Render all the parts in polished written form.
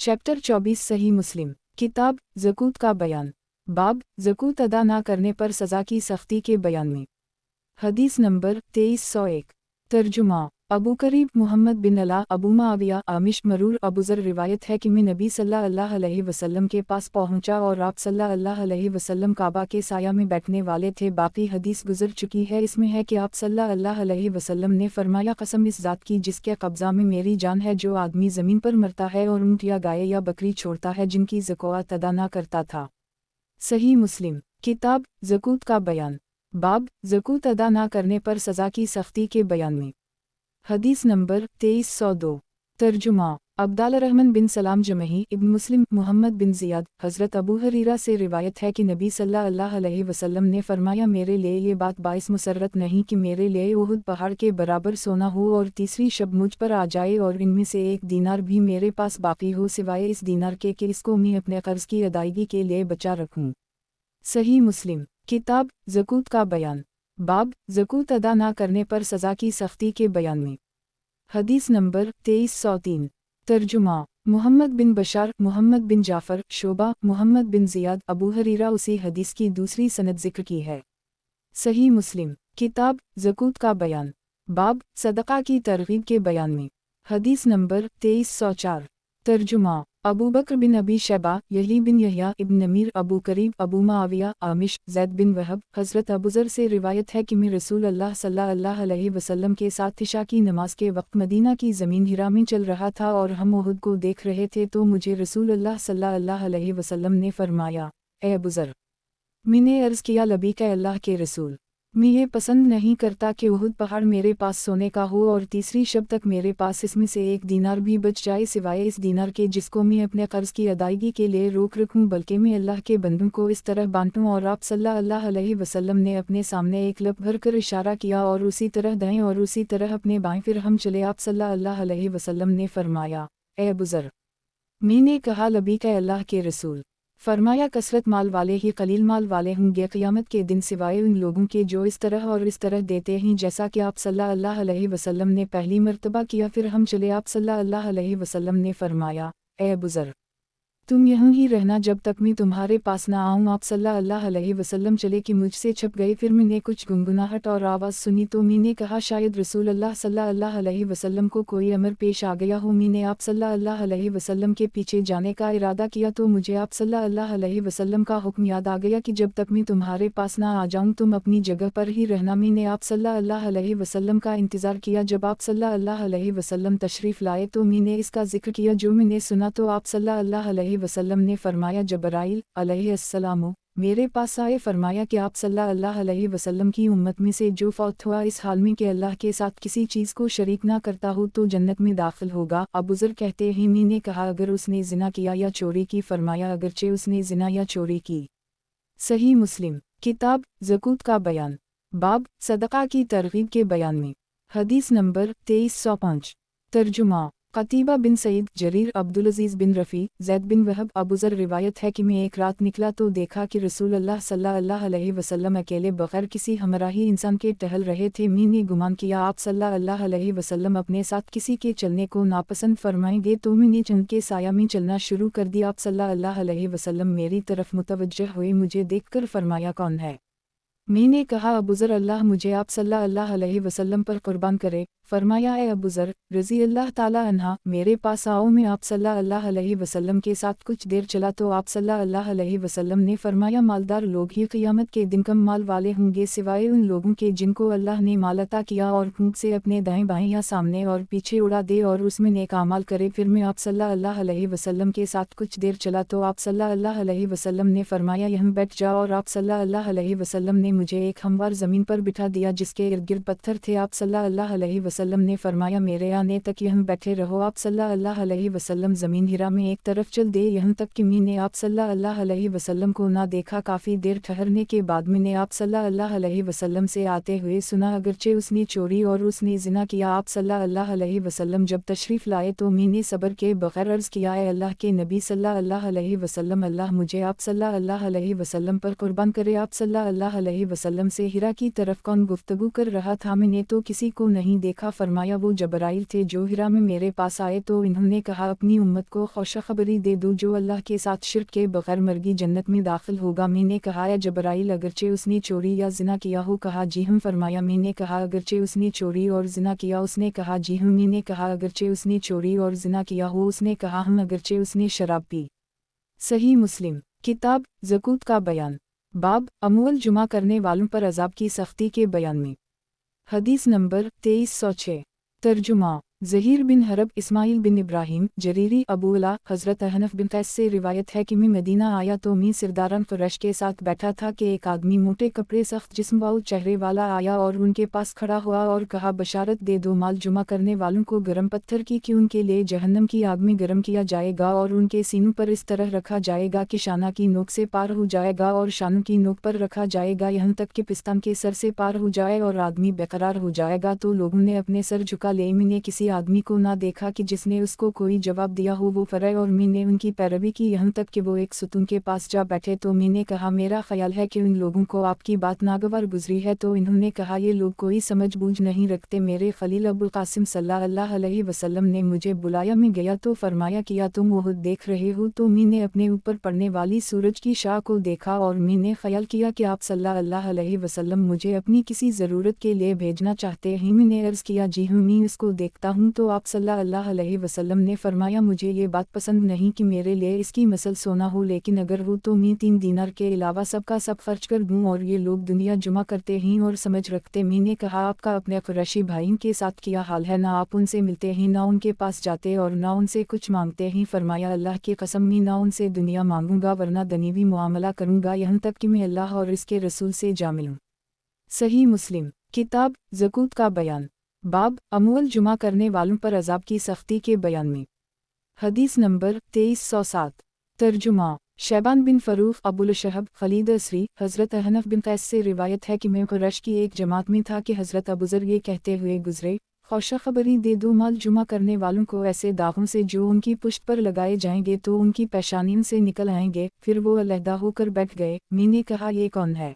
Chapter 24 सही मुस्लिम किताब ज़कूत का बयान। बाब ज़कूत अदा ना करने पर सज़ा की सख्ती के बयान में। हदीस नंबर 2301। तर्जुमा अबू करीब मुहम्मद बिन अला अबू माविया आमिश मरूर अबूज़र रिवायत है कि मैं नबी सल्लल्लाहु अलैहि वसल्लम के पास पहुंचा और आप सल्लल्लाहु अलैहि वसल्लम काबा के साया में बैठने वाले थे। बाकी हदीस गुजर चुकी है। इसमें है कि आप सल्लल्लाहु अलैहि वसल्लम ने फरमाया, कसम इस ज़ात की जिसके कब्ज़ा में मेरी जान है, जो आदमी ज़मीन पर मरता है और ऊँट या गाय या बकरी छोड़ता है जिनकी ज़कात अदा ना करता था। सही मुस्लिम किताब ज़कूत का बयान। बाब ज़कूत अदा ना करने पर सज़ा की सख्ती के बयान में। हदीस नंबर 2302। तर्जुमा अब्दाल रहमान बिन सलाम जमही इब्न मुस्लिम मुहम्मद बिन ज़ियाद हज़रत अबू हरीरा से रिवायत है कि नबी सल्लल्लाहु अलैहि वसल्लम ने फरमाया, मेरे लिए ये बात बाइस मुसर्रत नहीं कि मेरे लिए उहुद पहाड़ के बराबर सोना हो और तीसरी शब मुझ पर आ जाए और इनमें से एक दीनार भी मेरे पास बाकी हो सिवाय इस दीनार के कि इसको मैं अपने कर्ज़ की अदायगी के लिए बचा रखूँ। सही मुस्लिम किताब ज़कूत का बयान। बाब ज़कूत अदा ना करने पर सज़ा की सख्ती के बयान में। हदीस नंबर 2303। तर्जुमा मुहम्मद बिन बशार मुहम्मद बिन जाफ़र शोबा मुहम्मद बिन ज़ियाद अबू हरीरा उसी हदीस की दूसरी सनद ज़िक्र की है। सही मुस्लिम किताब ज़कूत का बयान। बाब सदक़ा की तरग़ीब के बयान में। हदीस नंबर 2304। तर्जुमा अबू बकर बिन अबी शैबा यही बिन यहया इब्न नमीर अबू करीब अबू माविया आमिश ज़ैद बिन वहब हज़रत अबूज़र से रिवायत है कि मैं रसूल अल्लाह सल्लल्लाहु अलैहि वसल्लम के साथ इशा की नमाज के वक्त मदीना की ज़मीन हिरा में चल रहा था और हम उहुद को देख रहे थे, तो मुझे रसूल अल्लाह सल्लल्लाहु अलैहि वसल्लम ने फरमाया, ए अबूज़र। मैंने अर्ज़ किया, लबीक ए अल्लाह के रसूल, मैं ये पसंद नहीं करता कि उहुद पहाड़ मेरे पास सोने का हो और तीसरी शब तक मेरे पास इसमें से एक दीनार भी बच जाए सिवाय इस दीनार के जिसको मैं अपने कर्ज़ की अदायगी के लिए रोक रखूं, बल्कि मैं अल्लाह के बंदों को इस तरह बांटूं। और आप सल्लल्लाहु अलैहि वसल्लम ने अपने सामने एक लब भर कर इशारा किया और उसी तरह दाएं और उसी तरह अपने बाएं, फिर हम चले। आप सल्लल्लाहु अलैहि वसल्लम ने फरमाया, ए अबूज़र। मैंने कहा, लबीक ए अल्लाह के रसूल। फरमाया, कसरत माल वाले ही कलील माल वाले होंगे क़यामत के दिन सिवाय उन लोगों के जो इस तरह और इस तरह देते हैं जैसा कि आप सल्लल्लाहु अलैहि वसल्लम ने पहली मर्तबा किया। फिर हम चले। आप सल्लल्लाहु अलैहि वसल्लम ने फरमाया, ए अबूज़र, तुम यूं ही रहना जब तक मैं तुम्हारे पास ना आऊँ। आप सल्लल्लाहु अलैहि वसल्लम चले कि मुझसे छप गए। फिर मैंने कुछ गुनगुनाहट और आवाज़ सुनी तो मैंने कहा, शायद रसूल अल्लाह सल्लल्लाहु अलैहि वसल्लम को कोई अमर पेश आ गया हो। मैंने आप सल्लल्लाहु अलैहि वसल्लम के पीछे जाने का इरादा किया तो मुझे आप सल्लल्लाहु अलैहि वसल्लम का हुक्म याद आ गया कि जब तक मैं तुम्हारे पास ना आ जाऊँ तुम अपनी जगह पर ही रहना। मैंने आप सल्लल्लाहु अलैहि वसल्लम का इंतज़ार किया। जब आप सल्लल्लाहु अलैहि वसल्लम तशरीफ़ लाए तो मैंने इसका जिक्र किया जो मैंने सुना, तो आप सल्लल्लाहु अलैहि वसल्लम ने फरमाया, जबराइल अलैहिस्सलाम मेरे पास आए। फरमाया कि आप सल्लल्लाहु अलैहि वसल्लम की उम्मत में से जो फौत हुआ इस हाल में कि अल्लाह के साथ किसी चीज़ को शरीक ना करता हो तो जन्नत में दाखिल होगा। अबूज़र कहते हैं, मैंने कहा, अगर उसने ज़िना किया या चोरी की? फरमाया, अगरचे उसने ज़िना या चोरी की। सही मुस्लिम किताब ज़कूत का बयान। बाब सदक़ा की तरग़ीब के बयान में। हदीस नंबर 2305। तर्जुमा क़तीबा बिन सईद जरीर अब्दुल अज़ीज़ बिन रफ़ी ज़ैद बिन वहब अबूज़र रिवायत है कि मैं एक रात निकला तो देखा कि रसूल अल्लाह सल्लल्लाहु अलैहि वसल्लम अकेले बग़ैर किसी हमराही इंसान के टहल रहे थे। मैंने गुमान किया आप सल्लल्लाहु अलैहि वसल्लम अपने साथ किसी के चलने को नापसंद फरमाएंगे, तो मैंने उनके साया में चलना शुरू कर दिया। आप सल्लल्लाहु अलैहि वसल्लम मेरी तरफ मुतवज्जह हुए। मुझे देखकर फरमाया, कौन है? मैंने कहा, अबूज़र, अल्लाह मुझे आप सल्लल्लाहु अलैहि वसल्लम पर कुर्बान करे। फरमाया, ए अबूज़र रज़ी अल्लाह ताला अन्हा, मेरे पास आओ। मैं आप सल्लल्लाहु अलैहि वसल्लम के साथ कुछ देर चला तो आप सल्लल्लाहु अलैहि वसल्लम ने फरमाया, मालदार लोग ही क़यामत के दिन कम माल वाले होंगे सिवाय उन लोगों के जिनको अल्लाह ने माल अता किया और खूब से अपने दाएं बाएं या सामने और पीछे उड़ा दे और उसमें नेक अमाल करे। फिर मैं आप सल्लल्लाहु अलैहि वसल्लम के साथ कुछ देर चला तो आप सल्लल्लाहु अलैहि वसल्लम ने फरमाया, यहाँ बैठ जाओ। और आप सल्लल्लाहु अलैहि वसल्लम ने मुझे एक हमवार ज़मीन पर बिठा दिया जिसके इर्द गिर्द पत्थर थे। आप सल्लल्लाहु अलैहि वसल्लम ने फरमाया, मेरे आने तक यहाँ बैठे रहो। आप सल्लल्लाहु अलैहि वसल्लम ज़मीन हिरा में एक तरफ चल दे यहाँ तक कि मैंने आप सल्लल्लाहु अलैहि वसल्लम को ना देखा। काफ़ी देर ठहरने के बाद मैंने आप सल्लल्लाहु अलैहि वसल्लम से आते हुए सुना, अगरचे उसने चोरी और उसने ज़िना किया। आप सल्लल्लाहु अलैहि वसल्लम जब तशरीफ़ लाए तो मैंने सब्र के बग़ैर अर्ज़ किया, ए अल्लाह के नबी सल्लल्लाहु अलैहि वसल्लम, अल्लाह मुझे आप सल्लल्लाहु अलैहि वसल्लम पर कुर्बान करे। आप सल्लल्लाहु अलैहि वसल्लम से हिरा की तरफ कौन गुफ्तगू कर रहा था? मैंने तो किसी को नहीं देखा। دیکھا فرمایا وہ جبرائیل تھے جو ہرا میں میرے پاس آئے تو انہوں نے کہا اپنی امت کو خوشخبری دے دو جو اللہ کے ساتھ شرک کے بغیر مرگی جنت میں داخل ہوگا۔ میں نے کہا اے جبرائیل اگرچہ اس نے چوری یا زنا کیا ہو؟ کہا جی ہم۔ فرمایا میں نے کہا اگرچہ اس نے چوری اور زنا کیا؟ اس نے کہا جی ہم۔ میں نے کہا اگرچہ اس نے چوری اور زنا کیا ہو؟ اس نے کہا ہم۔ اگرچہ اس نے شراب پی؟ صحیح مسلم کتاب زکوۃ کا بیان باب اموال جمع کرنے والوں پر عذاب کی سختی کے بیان میں۔ حدیث نمبر 2306 ترجمہ زہیر بن حرب اسماعیل بن ابراہیم جریری ابو علا حضرت حنف بن قیس سے روایت ہے کہ میں مدینہ آیا تو میں سرداران قریش کے ساتھ بیٹھا تھا کہ ایک آدمی موٹے کپڑے سخت جسم و چہرے والا آیا اور ان کے پاس کھڑا ہوا اور کہا بشارت دے دو مال جمع کرنے والوں کو گرم پتھر کی کہ ان کے لیے جہنم کی آگ میں گرم کیا جائے گا اور ان کے سینوں پر اس طرح رکھا جائے گا کہ شانہ کی نوک سے پار ہو جائے گا اور شانوں کی نوک پر رکھا جائے گا یہاں تک کہ پستان کے سر سے پار ہو جائے اور آدمی بےقرار ہو جائے گا۔ تو لوگوں نے اپنے سر جھکا لیے۔ میں نے کسی آدمی کو نہ دیکھا کہ جس نے اس کو کوئی جواب دیا ہو وہ فرع اور میں نے ان کی پیروی کی یہاں تک کہ وہ ایک ستون کے پاس جا بیٹھے تو میں نے کہا میرا خیال ہے کہ ان لوگوں کو آپ کی بات ناگوار گزری ہے۔ تو انہوں نے کہا یہ لوگ کوئی سمجھ بوجھ نہیں رکھتے۔ میرے خلیل ابو القاسم صلی اللہ علیہ وسلم نے مجھے بلایا، میں گیا تو فرمایا کیا تم احد دیکھ رہے ہو؟ تو میں نے اپنے اوپر پڑنے والی سورج کی شعاع کو دیکھا اور میں نے خیال کیا کہ آپ صلی اللہ علیہ وسلم مجھے اپنی کسی ضرورت کے لیے بھیجنا چاہتے ہیں۔ میں نے عرض کیا جی ہوں میں اس کو دیکھتا ہوں۔ تو آپ صلی اللہ علیہ وسلم نے فرمایا مجھے یہ بات پسند نہیں کہ میرے لیے اس کی مثل سونا ہو، لیکن اگر ہو تو میں 3 دینار کے علاوہ سب کا سب خرچ کر دوں۔ اور یہ لوگ دنیا جمع کرتے ہیں اور سمجھ رکھتے۔ میں نے کہا آپ کا اپنے قریشی بھائیوں کے ساتھ کیا حال ہے؟ نہ آپ ان سے ملتے ہیں، نہ ان کے پاس جاتے اور نہ ان سے کچھ مانگتے ہیں۔ فرمایا اللہ کی قسم میں نہ ان سے دنیا مانگوں گا ورنہ دنیوی معاملہ کروں گا یہاں تک کہ میں اللہ اور اس کے رسول سے جا ملوں۔ صحیح مسلم کتاب زکوۃ کا بیان باب اموال جمع کرنے والوں پر عذاب کی سختی کے بیان میں۔ حدیث نمبر 2307 ترجمہ شیبان بن فروخ ابو الشہب خلید اسری حضرت حنف بن قیس سے روایت ہے کہ میں قریش کی ایک جماعت میں تھا کہ حضرت ابوذر یہ کہتے ہوئے گزرے خوشخبری دے دو مال جمع کرنے والوں کو ایسے داغوں سے جو ان کی پشت پر لگائے جائیں گے تو ان کی پیشانیوں سے نکل آئیں گے۔ پھر وہ علیحدہ ہو کر بیٹھ گئے۔ میں نے کہا یہ کون ہے؟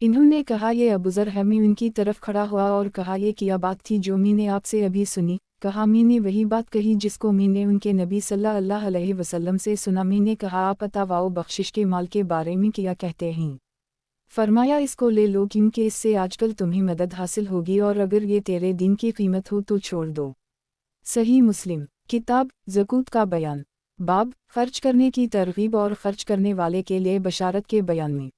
انہوں نے کہا یہ ابوذر ہے۔ میں ان کی طرف کھڑا ہوا اور کہا یہ کیا بات تھی جو میں نے آپ سے ابھی سنی؟ کہا میں نے وہی بات کہی جس کو میں نے ان کے نبی صلی اللہ علیہ وسلم سے سنا۔ میں نے کہا آپ عطا و بخشش کے مال کے بارے میں کیا کہتے ہیں؟ فرمایا اس کو لے لو کیونکہ اس سے آج کل تمہیں مدد حاصل ہوگی اور اگر یہ تیرے دین کی قیمت ہو تو چھوڑ دو۔ صحیح مسلم کتاب زکوۃ کا بیان باب خرچ کرنے کی ترغیب اور خرچ کرنے والے کے لیے بشارت کے بیان میں۔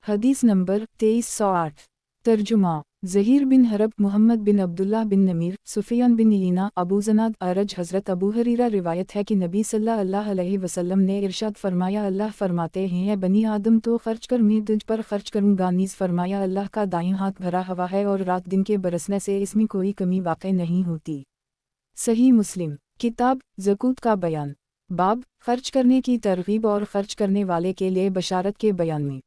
حدیث نمبر 2308 ترجمہ زہیر بن حرب محمد بن عبداللہ بن نمیر سفیان بن عیینہ ابو زناد ارج حضرت ابو ہریرہ روایت ہے کہ نبی صلی اللہ علیہ وسلم نے ارشاد فرمایا اللہ فرماتے ہیں اے بنی آدم تو خرچ کر میں تجھ پر خرچ کروں گا۔ نیز فرمایا اللہ کا دائیں ہاتھ بھرا ہوا ہے اور رات دن کے برسنے سے اس میں کوئی کمی واقع نہیں ہوتی۔ صحیح مسلم کتاب زکوۃ کا بیان باب خرچ کرنے کی ترغیب اور خرچ کرنے والے کے لیے بشارت کے بیان میں۔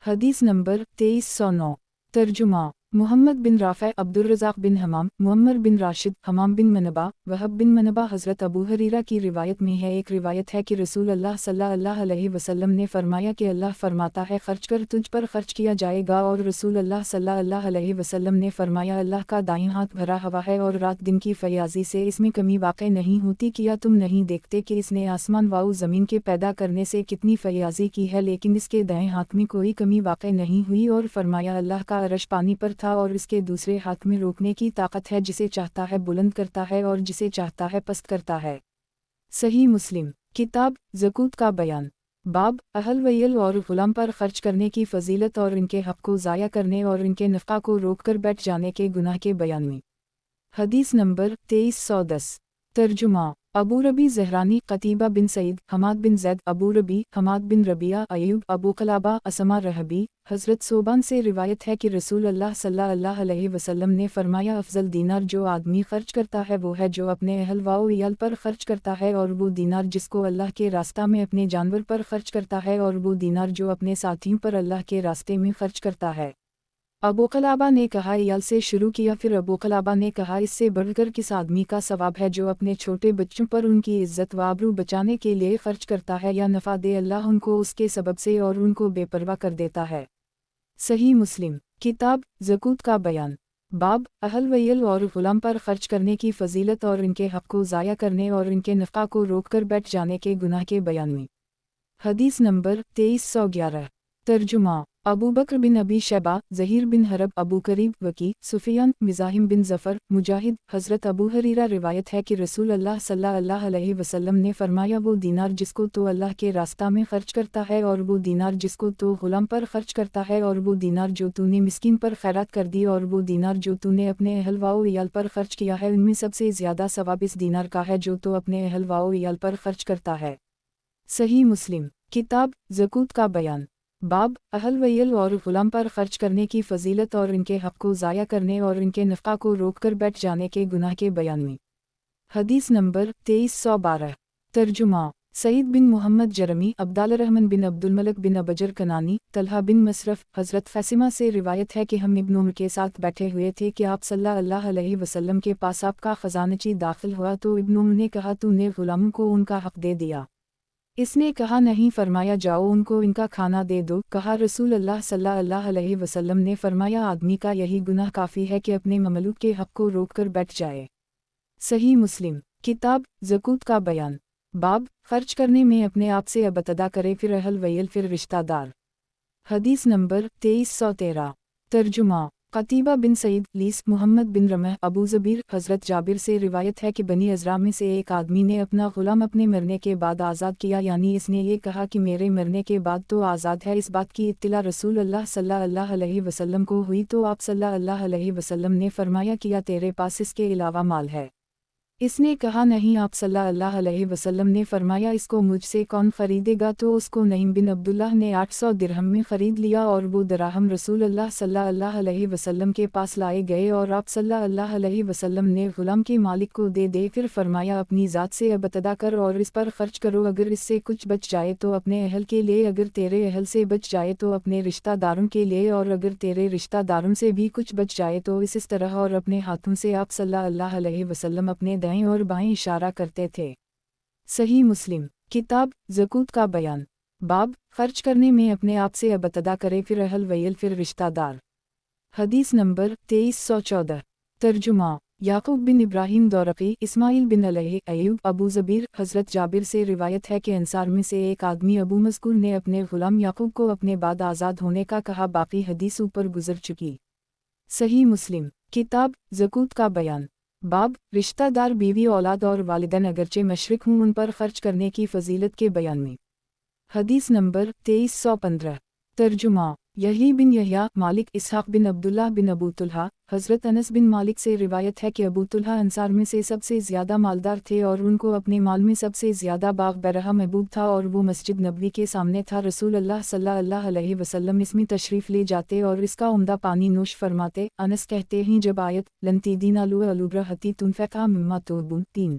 حدیث نمبر 2309 ترجمہ محمد بن رافع عبد الرزاق بن حمام معمر بن راشد حمام بن منبع وہب بن منبع حضرت ابو ہریرہ کی روایت میں ہے۔ ایک روایت ہے کہ رسول اللہ صلی اللہ علیہ وسلم نے فرمایا کہ اللہ فرماتا ہے خرچ کر تجھ پر خرچ کیا جائے گا، اور رسول اللہ صلی اللہ علیہ وسلم نے فرمایا اللہ کا دائیں ہاتھ بھرا ہوا ہے اور رات دن کی فیاضی سے اس میں کمی واقع نہیں ہوتی۔ کیا تم نہیں دیکھتے کہ اس نے آسمان و زمین کے پیدا کرنے سے کتنی فیاضی کی ہے لیکن اس کے دائیں ہاتھ میں کوئی کمی واقع نہیں ہوئی؟ اور فرمایا اللہ کا عرش پانی پر تھا اور اس کے دوسرے ہاتھ میں روکنے کی طاقت ہے، جسے چاہتا ہے بلند کرتا ہے اور جسے چاہتا ہے پست کرتا ہے۔ صحیح مسلم کتاب زکوۃ کا بیان باب اہل ویل اور غلام پر خرچ کرنے کی فضیلت اور ان کے حق کو ضائع کرنے اور ان کے نفقہ کو روک کر بیٹھ جانے کے گناہ کے بیان میں۔ حدیث نمبر 2310 ترجمہ ابو ربی زہرانی قتیبہ بن سعید حماد بن زید ابو ربی حماد بن ربیعہ ایوب ابو قلابہ اسما رہبی حضرت صوبان سے روایت ہے کہ رسول اللہ صلی اللہ علیہ وسلم نے فرمایا افضل دینار جو آدمی خرچ کرتا ہے وہ ہے جو اپنے اہل و عیال پر خرچ کرتا ہے، اور وہ دینار جس کو اللہ کے راستہ میں اپنے جانور پر خرچ کرتا ہے، اور وہ دینار جو اپنے ساتھیوں پر اللہ کے راستے میں خرچ کرتا ہے۔ ابو قلابہ نے کہا عیال سے شروع کیا، پھر ابو قلابہ نے کہا اس سے بڑھ کر کس آدمی کا ثواب ہے جو اپنے چھوٹے بچوں پر ان کی عزت و آبرو بچانے کے لیے خرچ کرتا ہے، یا نفع دے اللہ ان کو اس کے سبب سے اور ان کو بے پرواہ کر دیتا ہے۔ صحیح مسلم کتاب زکوۃ کا بیان बाब अहल वैयल और गुलाम पर खर्च करने की फजीलत और इनके हक़ को ज़ाया करने और इनके नफ़ा को रोककर बैठ जाने के गुनाह के बयान में। हदीस नंबर 2311। तर्जुमा अबू बकर बिन अबी शैबा, ज़हीर बिन हरब, अबू करीब, वकी, सुफियान, मिज़ाहिम बिन ज़फ़र, मुजाहिद, हज़रत अबू हरीरा रिवायत है कि रसूल अल्लाह सल्लल्लाहु अलैहि वसल्लम ने फरमाया, वो दीनार जिसको तो अल्लाह के रास्ता में खर्च करता है और वो दीनार जिसको तो गुलाम पर खर्च करता है और वो दीनार जो तूने मिस्कीन पर खैरात कर दी और वो दीनार जो तूने अपने अहल व इयाल पर खर्च किया है, उनमें सबसे ज़्यादा सवाब इस दीनार का है जो तो अपने अहल व इयाल पर खर्च करता है। सही मुस्लिम किताब ज़कूत का बयान। बाब अहल वैयल और गुलाम पर खर्च करने की फजीलत और इनके हक़ को ज़ाया करने और इनके नफ़ा को रोककर बैठ जाने के गुनाह के बयान में। हदीस नंबर 2312। तर्जुमा सईद बिन मोहम्मद जरमी, अब्दाल रहमान बिन अब्दुल मलिक बिन अबजर कनानी, तलहा बिन मसरफ, हज़रत फैसिमा से रिवायत है कि हम इब्न उमर के साथ बैठे हुए थे कि आप सल्लल्लाहु अलैहि वसल्लम के पास आपका ख़जानची दाखिल हुआ तो इब्न उमर ने कहा, तूने गुलामों को उनका हक़ दे दिया? इसने कहा, नहीं। फरमाया, जाओ उनको इनका खाना दे दो। कहा, रसूल अल्लाह सल्लल्लाहु अलैहि वसल्लम ने फरमाया, आदमी का यही गुनाह काफ़ी है कि अपने ममलूक के हक़ को रोक कर बैठ जाए। सही मुस्लिम किताब ज़कूत का बयान। बाब खर्च करने में अपने आप से अबतदा करे, फिर अहल वैयल, फिर रिश्तेदार। हदीस नंबर 2313। तर्जुमा क़तीबा बिन सईद, लीस, मोहम्मद बिन रमह, अबू ज़बीर, हज़रत जाबिर से रिवायत है कि बनी अज़रा में से एक आदमी ने अपना ग़ुलाम अपने मरने के बाद आज़ाद किया, यानी इसने ये कहा कि मेरे मरने के बाद तो आज़ाद है। इस बात की इत्तिला रसूल अल्लाह सल्लल्लाहु अलैहि वसल्लम को हुई तो आप सल्लल्लाहु अलैहि वसल्लम ने फरमाया, किया तेरे पास इसके अलावा माल है? इसने कहा, नहीं। आप सल्लल्लाहु अलैहि वसल्लम ने फरमाया, इसको मुझसे कौन ख़रीदेगा? तो उसको नईम बिन अब्दुल्लाह ने 800 दिरहम में ख़रीद लिया और वो दराहम रसूल अल्लाह सल्लल्लाहु अलैहि वसल्लम के पास लाए गए और आप सल्लल्लाहु अलैहि वसल्लम ने ग़ुलाम के मालिक को दे दे। फिर फरमाया, अपनी ज़ात से अबतदा कर और इस पर ख़र्च करो, अगर इससे कुछ बच जाए तो अपने अहल के लिए, अगर तेरे अहल से बच जाए तो अपने रिश्तेदारों के लिए, और अगर तेरे रिश्तेदारों से भी कुछ बच जाए तो इस तरह। और अपने हाथों से आप सल्लल्लाहु अलैहि वसल्लम अपने दाएं और बाएं इशारा करते थे। सही मुस्लिम किताब ज़कूत का बयान। बाब खर्च करने में अपने आप से अबतदा करे, फिर अहल वैयल, फिर रिश्तेदार। हदीस नंबर 2314। तर्जुमा याकूब बिन इब्राहिम दौरक़ी, इस्माइल बिन अलैहि अय्यूब, अबू ज़बीर, हज़रत जाबिर से रिवायत है कि अंसार में से एक आदमी अबू मज़कूर ने अपने ग़ुलाम याकूब को अपने बाद आज़ाद होने का कहा। बाकी हदीस ऊपर गुजर चुकी। सही मुस्लिम किताब ज़कूत का बयान। बाब रिश्तेदार, बीवी, औलाद और वालिदैन अगरचे मशरिक हूँ, उन पर खर्च करने की फजीलत के बयान में। हदीस नंबर 2315। तर्जुमा यही बिन यहया, मालिक, इसहाक़ बिन अब्दुल्लाह बिन अबू तुल्हा, हज़रत अनस बिन मालिक से रिवायत है कि अबू तुल्हा अंसार में से सबसे ज़्यादा मालदार थे और उनको अपने माल में सबसे ज़्यादा बाग़ बरहा महबूब था और वो मस्जिद नबवी के सामने था। रसूल अल्लाह सल्लल्लाहु अलैहि वसल्लम इसमें तशरीफ़ ले जाते और इसका उम्दा पानी नोश फरमाते। अनस कहते हैं, जब आयत लन तीदीना अलुब्रहती तुनफ़क़ा मिम्मा तुहिब्बून 3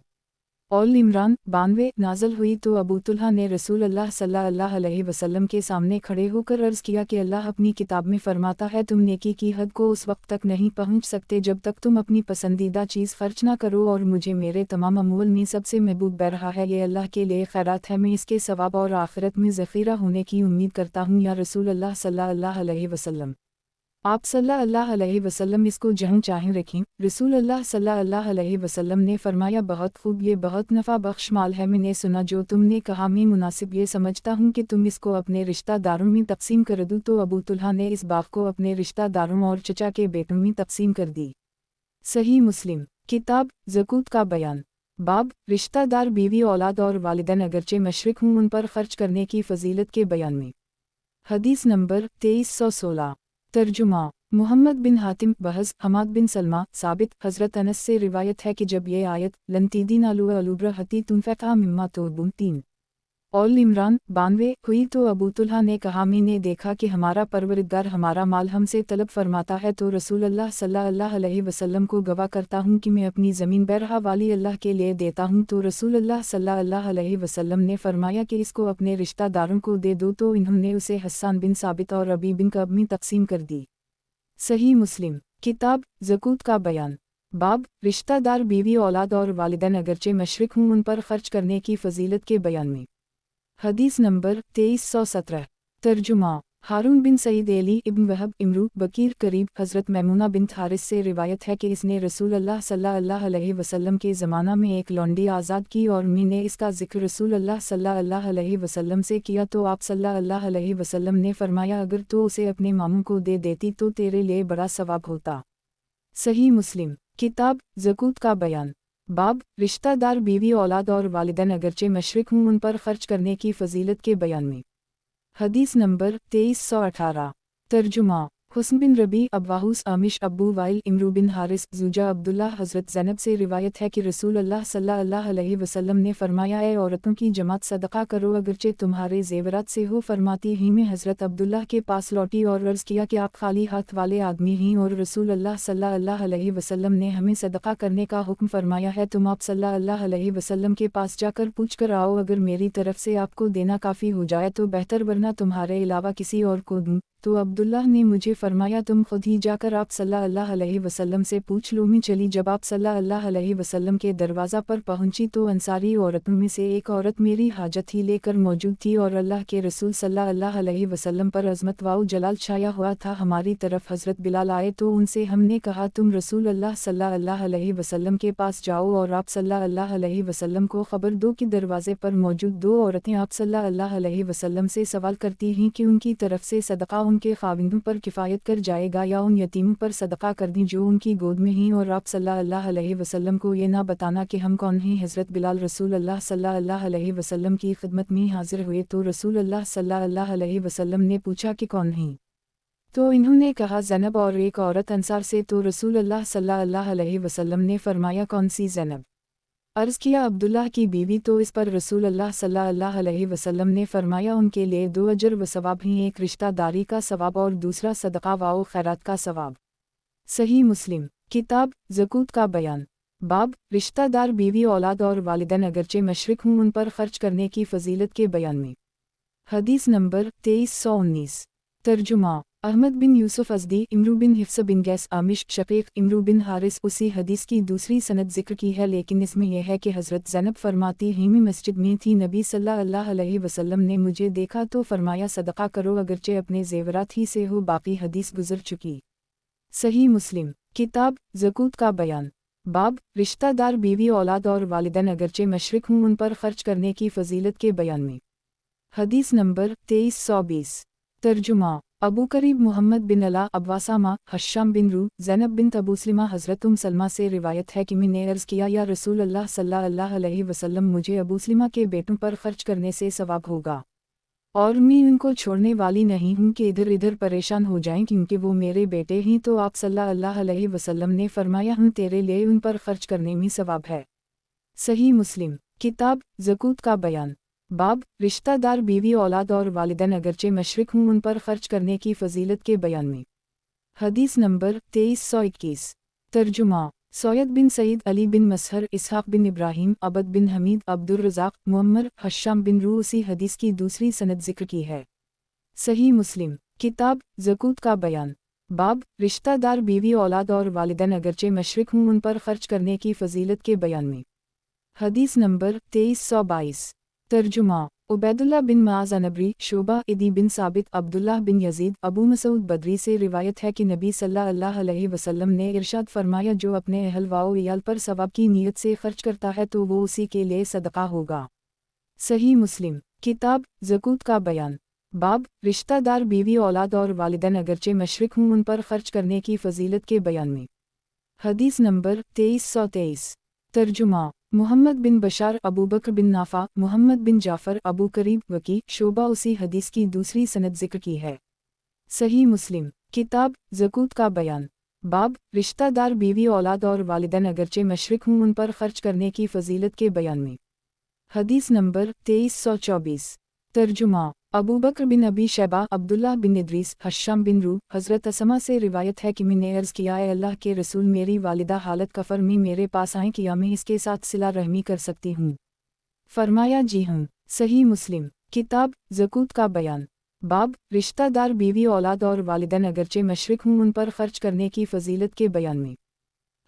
ऑल इमरान 92 नाज़ल हुई तो अबू तुल्हा ने रसूल अल्लाह सल्लल्लाहु अलैहि वसल्लम के सामने खड़े होकर अर्ज़ किया कि अल्लाह अपनी किताब में फरमाता है, तुम नेकी की हद को उस वक्त तक नहीं पहुँच सकते जब तक तुम अपनी पसंदीदा चीज़ खर्च ना करो, और मुझे मेरे तमाम अमूल में सबसे महबूब बरहा है, ये अल्लाह के लिए खैरात है। मैं इसके सवाब और आखिरत में ज़ख़ीरा होने की उम्मीद करता हूँ, या रसूल अल्लाह सल्लल्लाहु अलैहि वसल्लम। आप सल्लल्लाहु अलैहि वसल्लम इसको जहाँ चाहें रखें। रसूल अल्लाह सल्लल्लाहु अलैहि वसल्लम ने फरमाया, बहुत खूब, ये बहुत नफ़ा बख्श माल है। मैंने सुना जो तुमने कहा, मैं मुनासिब ये समझता हूँ कि तुम इसको अपने रिश्तेदारों में तकसीम कर दो। तो अबू तुल्हा ने इस बाग़ को अपने रिश्तेदारों और चचा के बेटों में तकसीम कर दी। सही मुस्लिम किताब ज़कूत का बयान। बाब रिश्तेदार, बीवी, औलाद और वालिदैन अगरचे मशरिक हूँ, उन पर खर्च करने की फजीलत के बयान में। हदीस नंबर 2316। तर्जुमा मोहम्मद बिन हातिम, बहज़, हमाद बिन सलमा, साबित, हज़रत अनस से रिवायत है कि जब ये आयत लन तीदीना अलुब्रहती तुनफ़क़ा मिम्मा तुहिब्बून 3 ऑल इमरान 92 हुई तो अबू तुल्हा ने कहा, मैंने देखा कि हमारा परवरदिगार हमारा माल हमसे तलब फरमाता है, तो रसूल अल्लाह सल्लल्लाहु अलैहि वसल्लम को गवाह करता हूँ कि मैं अपनी ज़मीन बरहा वाली अल्लाह के लिए देता हूँ। तो रसूल अल्लाह सल्लल्लाहु अलैहि वसल्लम ने फरमाया कि इसको अपने रिश्तेदारों को दे दो, तो इन्होंने उसे हस्सान बिन साबित और रबी बिन कअब में तकसीम कर दी। सही मुस्लिम किताब ज़कूत का बयान। बाब रिश्तेदार, बीवी, औलाद और वालिदैन अगरचे मशरिक हूँ, उन पर खर्च करने की फजीलत के बयान में। हदीस नंबर 2317। तर्जुमा हारून बिन सईद एली इब्न वहब इमरू बकीर करीब हज़रत मैमूना बिन्त हारिस से रिवायत है कि इसने रसूल अल्लाह सल्लल्लाहु अलैहि वसल्लम के ज़माना में एक लौंडी आज़ाद की और मी ने इसका ज़िक्र रसूल अल्लाह सल्लल्लाहु अलैहि वसल्लम से किया तो आप सल्लल्लाहु अलैहि वसल्लम ने फरमाया अगर तो उसे अपने मामू को दे देती तो तेरे लिए बड़ा सवाब होता। सही मुस्लिम किताब ज़कूत का बयान बाब रिश्तेदार बीवी औलाद और वालिदैन अगरचे मशरिक हूँ उन पर खर्च करने की फ़जीलत के बयान में। हदीस नंबर 2318 तर्जुमा हुस्न बिन रबी अब्वाहुस आमिश अब्बू वाइल इमरू बिन हारिस जुजा अब्दुल्ला हज़रत ज़ैनब से रिवायत है कि रसूल अल्लाह सल्लल्लाहु अलैहि वसल्लम ने फरमाया है औरतों की जमात सदका करो अगरचे तुम्हारे ज़ेवरात से हो। फरमाती ही में हज़रत अब्दुल्ला के पास लौटी और अर्ज़ किया कि आप खाली हाथ वाले आदमी ही और रसूल अल्लाह सल्लल्लाहु अलैहि वसल्लम ने हमें सदका करने का हुक्म फरमाया है। तुम आप सल्लल्लाहु अलैहि वसल्लम के पास जाकर पूछ कर आओ, अगर मेरी तरफ से आपको देना काफ़ी हो जाए तो बेहतर, वरना तुम्हारे अलावा किसी और को दूँ। तो अब्दुल्लाह ने मुझे फरमाया तुम खुद ही जाकर आप सल्लल्लाहु अलैहि वसल्लम से पूछ लो। मैं चली। जब आप सल्लल्लाहु अलैहि वसल्लम के दरवाज़ा पर पहुंची तो अंसारी औरतों में से एक औरत मेरी हाजत ही लेकर मौजूद थी और अल्लाह के रसूल सल्लल्लाहु अलैहि वसल्लम पर अज़मत व जलाल छाया हुआ था। हमारी तरफ हज़रत बिलाल आए तो उनसे हमने कहा तुम रसूल अल्लाह सल्लल्लाहु अलैहि वसल्लम के पास जाओ और आप सल्लल्लाहु अलैहि वसल्लम को खबर दो कि दरवाज़े पर मौजूद दो औरतें आप सल्लल्लाहु अलैहि वसल्लम से सवाल करती हैं कि उनकी तरफ से सदका उनके खाविंदों पर किफ़ायत कर जाएगा या उन यतीमों पर सदका कर दी जो उनकी गोद में ही। और आप सल्लल्लाहु अलैहि वसल्लम को ये ना बताना कि हम कौन हैं। हज़रत बिलाल रसूल अल्लाह सल्लल्लाहु अलैहि वसल्लम की खिदमत में हाजिर हुए तो रसूल अल्लाह सल्लल्लाहु अलैहि वसल्लम ने पूछा कि कौन हैं, तो इन्होंने कहा ज़ैनब और एक औरत अंसार से। तो रसूल अल्लाह सल्लल्लाहु अलैहि वसल्लम ने फरमाया कौन सी ज़ैनब? अर्ज़ किया अब्दुल्लाह की बीवी। तो इस पर रसूल अल्लाह सल्लल्लाहु अलैहि वसल्लम ने फरमाया उनके लिए दो अजर व सवाब हैं, एक रिश्तेदारी का सवाब और दूसरा सदका व खैरात का सवाब। सही मुस्लिम किताब ज़कूत का बयान बाब रिश्तेदार बीवी औलाद और वालिदैन अगरचे मशरिक हूँ उन पर खर्च करने की फ़जीलत के बयान में। हदीस नंबर 2319 तर्जुमा अहमद बिन यूसुफ अज़दी इमरू बिन हिफ्स बिन गैस आमिश शकीक इमरू बिन हारिस। उसी हदीस की दूसरी सनद ज़िक्र की है, लेकिन इसमें यह है कि हज़रत ज़ैनब फरमाती हैं मैं मस्जिद में थी, नबी सल्लल्लाहु अलैहि वसल्लम ने मुझे देखा तो फरमाया सदका करो अगरचे अपने ज़ेवरात ही से हो। बाकी हदीस गुज़र चुकी। सही मुस्लिम किताब ज़कूत का बयान बाब रिश्तेदार बीवी औलाद और वालिदैन अगरचे मशरिक हूँ उन पर खर्च करने की फ़जीलत के बयान में। हदीस नंबर 2320 तर्जुमा अबू करीब मोहम्मद बिन अला अब्वासामा हश्शाम बिन रू ज़ैनब बिन अबूसलिमा हज़रत सलमा से रिवायत है कि मैंने अर्ज़ किया या रसूल अल्लाह सल्लल्लाहु अलैहि वसल्लम मुझे अबूसलिमा के बेटों पर खर्च करने से सवाब होगा और मैं उनको छोड़ने वाली नहीं हूँ कि इधर इधर परेशान हो जाएं क्योंकि वो मेरे बेटे हैं। तो आप सल्लल्लाहु अलैहि वसल्लम ने फरमाया हूँ तेरे लिए उन पर खर्च करने में सवाब है। सही मुस्लिम किताब ज़कूत का बयान बाब रिश्तेदार बीवी औलाद और वालिदैन अगरचे मशरिक हूँ उन पर खर्च करने की फ़जीलत के बयान में। हदीस नंबर 2321 तर्जुमा सैयद बिन सईद अली बिन मसहर इसहाक़ बिन इब्राहीम अबद बिन हमीद अब्दुर्रज़ाक़ मुअम्मर हश्शाम बिन रू। उसी हदीस की दूसरी सनद ज़िक्र की है। सही मुस्लिम किताब ज़कूत का बयान बाब रिश्तेदार बीवी औलाद और वालिदैन अगरचे मशरिक हूँ उन पर खर्च करने की फ़जीलत के बयान में। हदीस नंबर 2322 तर्जुमा उबैदुल्लाह बिन माज़ अनबरी शोबा इदी बिन साबित अब्दुल्लाह बिन यजीद अबू मसूद बदरी से रिवायत है कि नबी सल्लल्लाहु अलैहि वसल्लम ने इरशाद फरमाया जो अपने अहल व इयाल पर सवाब की नीयत से खर्च करता है तो वो उसी के लिए सदका होगा। सही मुस्लिम किताब ज़कूत का बयान बाब रिश्तेदार बीवी औलाद और वालिदैन अगरचे मशरिक हूँ उन पर खर्च करने की फ़जीलत के बयान में। हदीस नंबर 2323 तर्जुमा मोहम्मद बिन बशार अबू बकर बिन नाफा मोहम्मद बिन जाफ़र अबू करीब वकी शोबा। उसी हदीस की दूसरी सनद ज़िक्र की है। सही मुस्लिम किताब ज़कूत का बयान बाब रिश्तेदार बीवी औलाद और वालिदैन अगरचे मशरिक हूँ उन पर खर्च करने की फ़जीलत के बयान में। हदीस नंबर 2324 तर्जुमा अबू बकर बिन अबी शैबा अब्दुल्लाह बिन इद्रीस हश्शाम बिन रू हज़रत असमा से रिवायत है कि मैंने अर्ज़ किया है अल्लाह के रसूल मेरी वालिदा हालत कफ़र में मेरे पास आएँ किया मैं इसके साथ सिला रहमी कर सकती हूँ? फरमाया जी हूँ। सही मुस्लिम किताब ज़कूत का बयान बाब रिश्तेदार बीवी औलाद और वालिदैन अगरचे मशरिक हूँ उन पर खर्च करने की फ़जीलत के बयान में।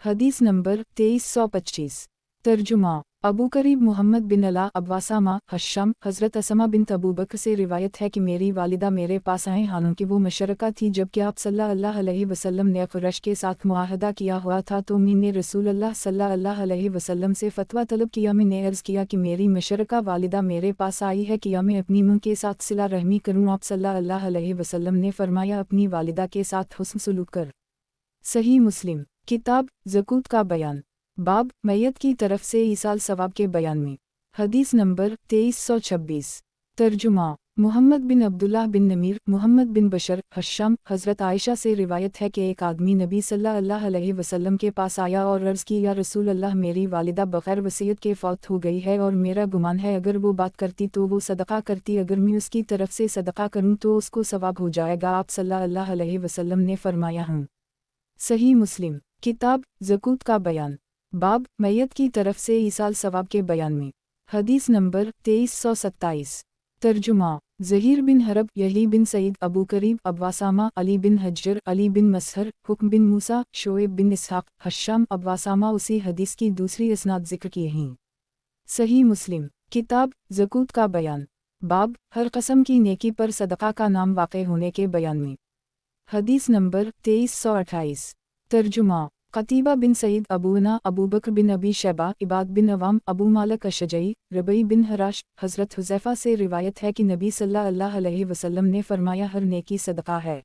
हदीस नंबर 2325 तर्जुमा अबू करीब मोहम्मद बिन अला अब्वासामा हश्शम हज़रत असमा बिन अबू बकर से रिवायत है कि मेरी वालिदा मेरे पास आए हालांकि वो मशरका थी जबकि आप सल्लल्लाहु अलैहि वसल्लम ने कुरैश के साथ मुआहदा किया हुआ था तो मैंने रसूलुल्लाह सल्लल्लाहु अलैहि वसल्लम से फतवा तलब किया। मैंने अर्ज़ किया कि मेरी मशरका वालिदा मेरे पास आई है कि मैं अपनी मुँह के साथ सिला रहमी करूँ। आप सल्लल्लाहु अलैहि वसल्लम ने फरमाया अपनी वालिदा के साथ हुस्न सलूक कर। सही मुस्लिम किताब ज़कूत का बयान बाब मैयत की तरफ से ईसाल सवाब के बयान में हदीस नंबर 2326 तर्जुमा मोहम्मद बिन अब्दुल्लाह बिन नमीर मोहम्मद बिन बशर हश्शम हज़रत आयशा से रिवायत है कि एक आदमी नबी सल्लल्लाहु अलैहि वसल्लम के पास आया और अर्ज़ की या रसूल अल्लाह मेरी वालिदा बग़ैर वसीयत के फौत हो गई है और मेरा गुमान है अगर वो बात करती तो वो सदका करती, अगर मैं उसकी तरफ से सदका करूँ तो उसको सवाब हो जाएगा। आप सल्लल्लाहु अलैहि वसल्लम ने फरमाया हूँ। सही मुस्लिम किताब ज़कूत का बयान बाब मैयत की तरफ से ईसाल सवाब के बयान में हदीस नंबर 2327 तर्जुमा ज़हीर बिन हरब यही बिन सईद अबू करीब अब्वासामा अली बिन हज्जर अली बिन मसहर हुक्म बिन मूसा शोएब बिन इसहाक हश्शाम अब्वासामा उसी हदीस की दूसरी इसनाद जिक्र किए हैं। सही मुस्लिम किताब ज़कूत का बयान बाब हर कसम की नेकी पर सदका का नाम वाक़े होने के बयान में हदीस नंबर 2328 तर्जुमा क़तीबा बिन सईद अबूना अबू बकर बिन अबी शैबा इबाद बिन अवाम अबू मालिक अशजई रबई बिन हराश हज़रत हुज़ैफ़ा से रिवायत है कि नबी सल्लल्लाहु अलैहि वसल्लम ने फरमाया हर नेकी सदका है।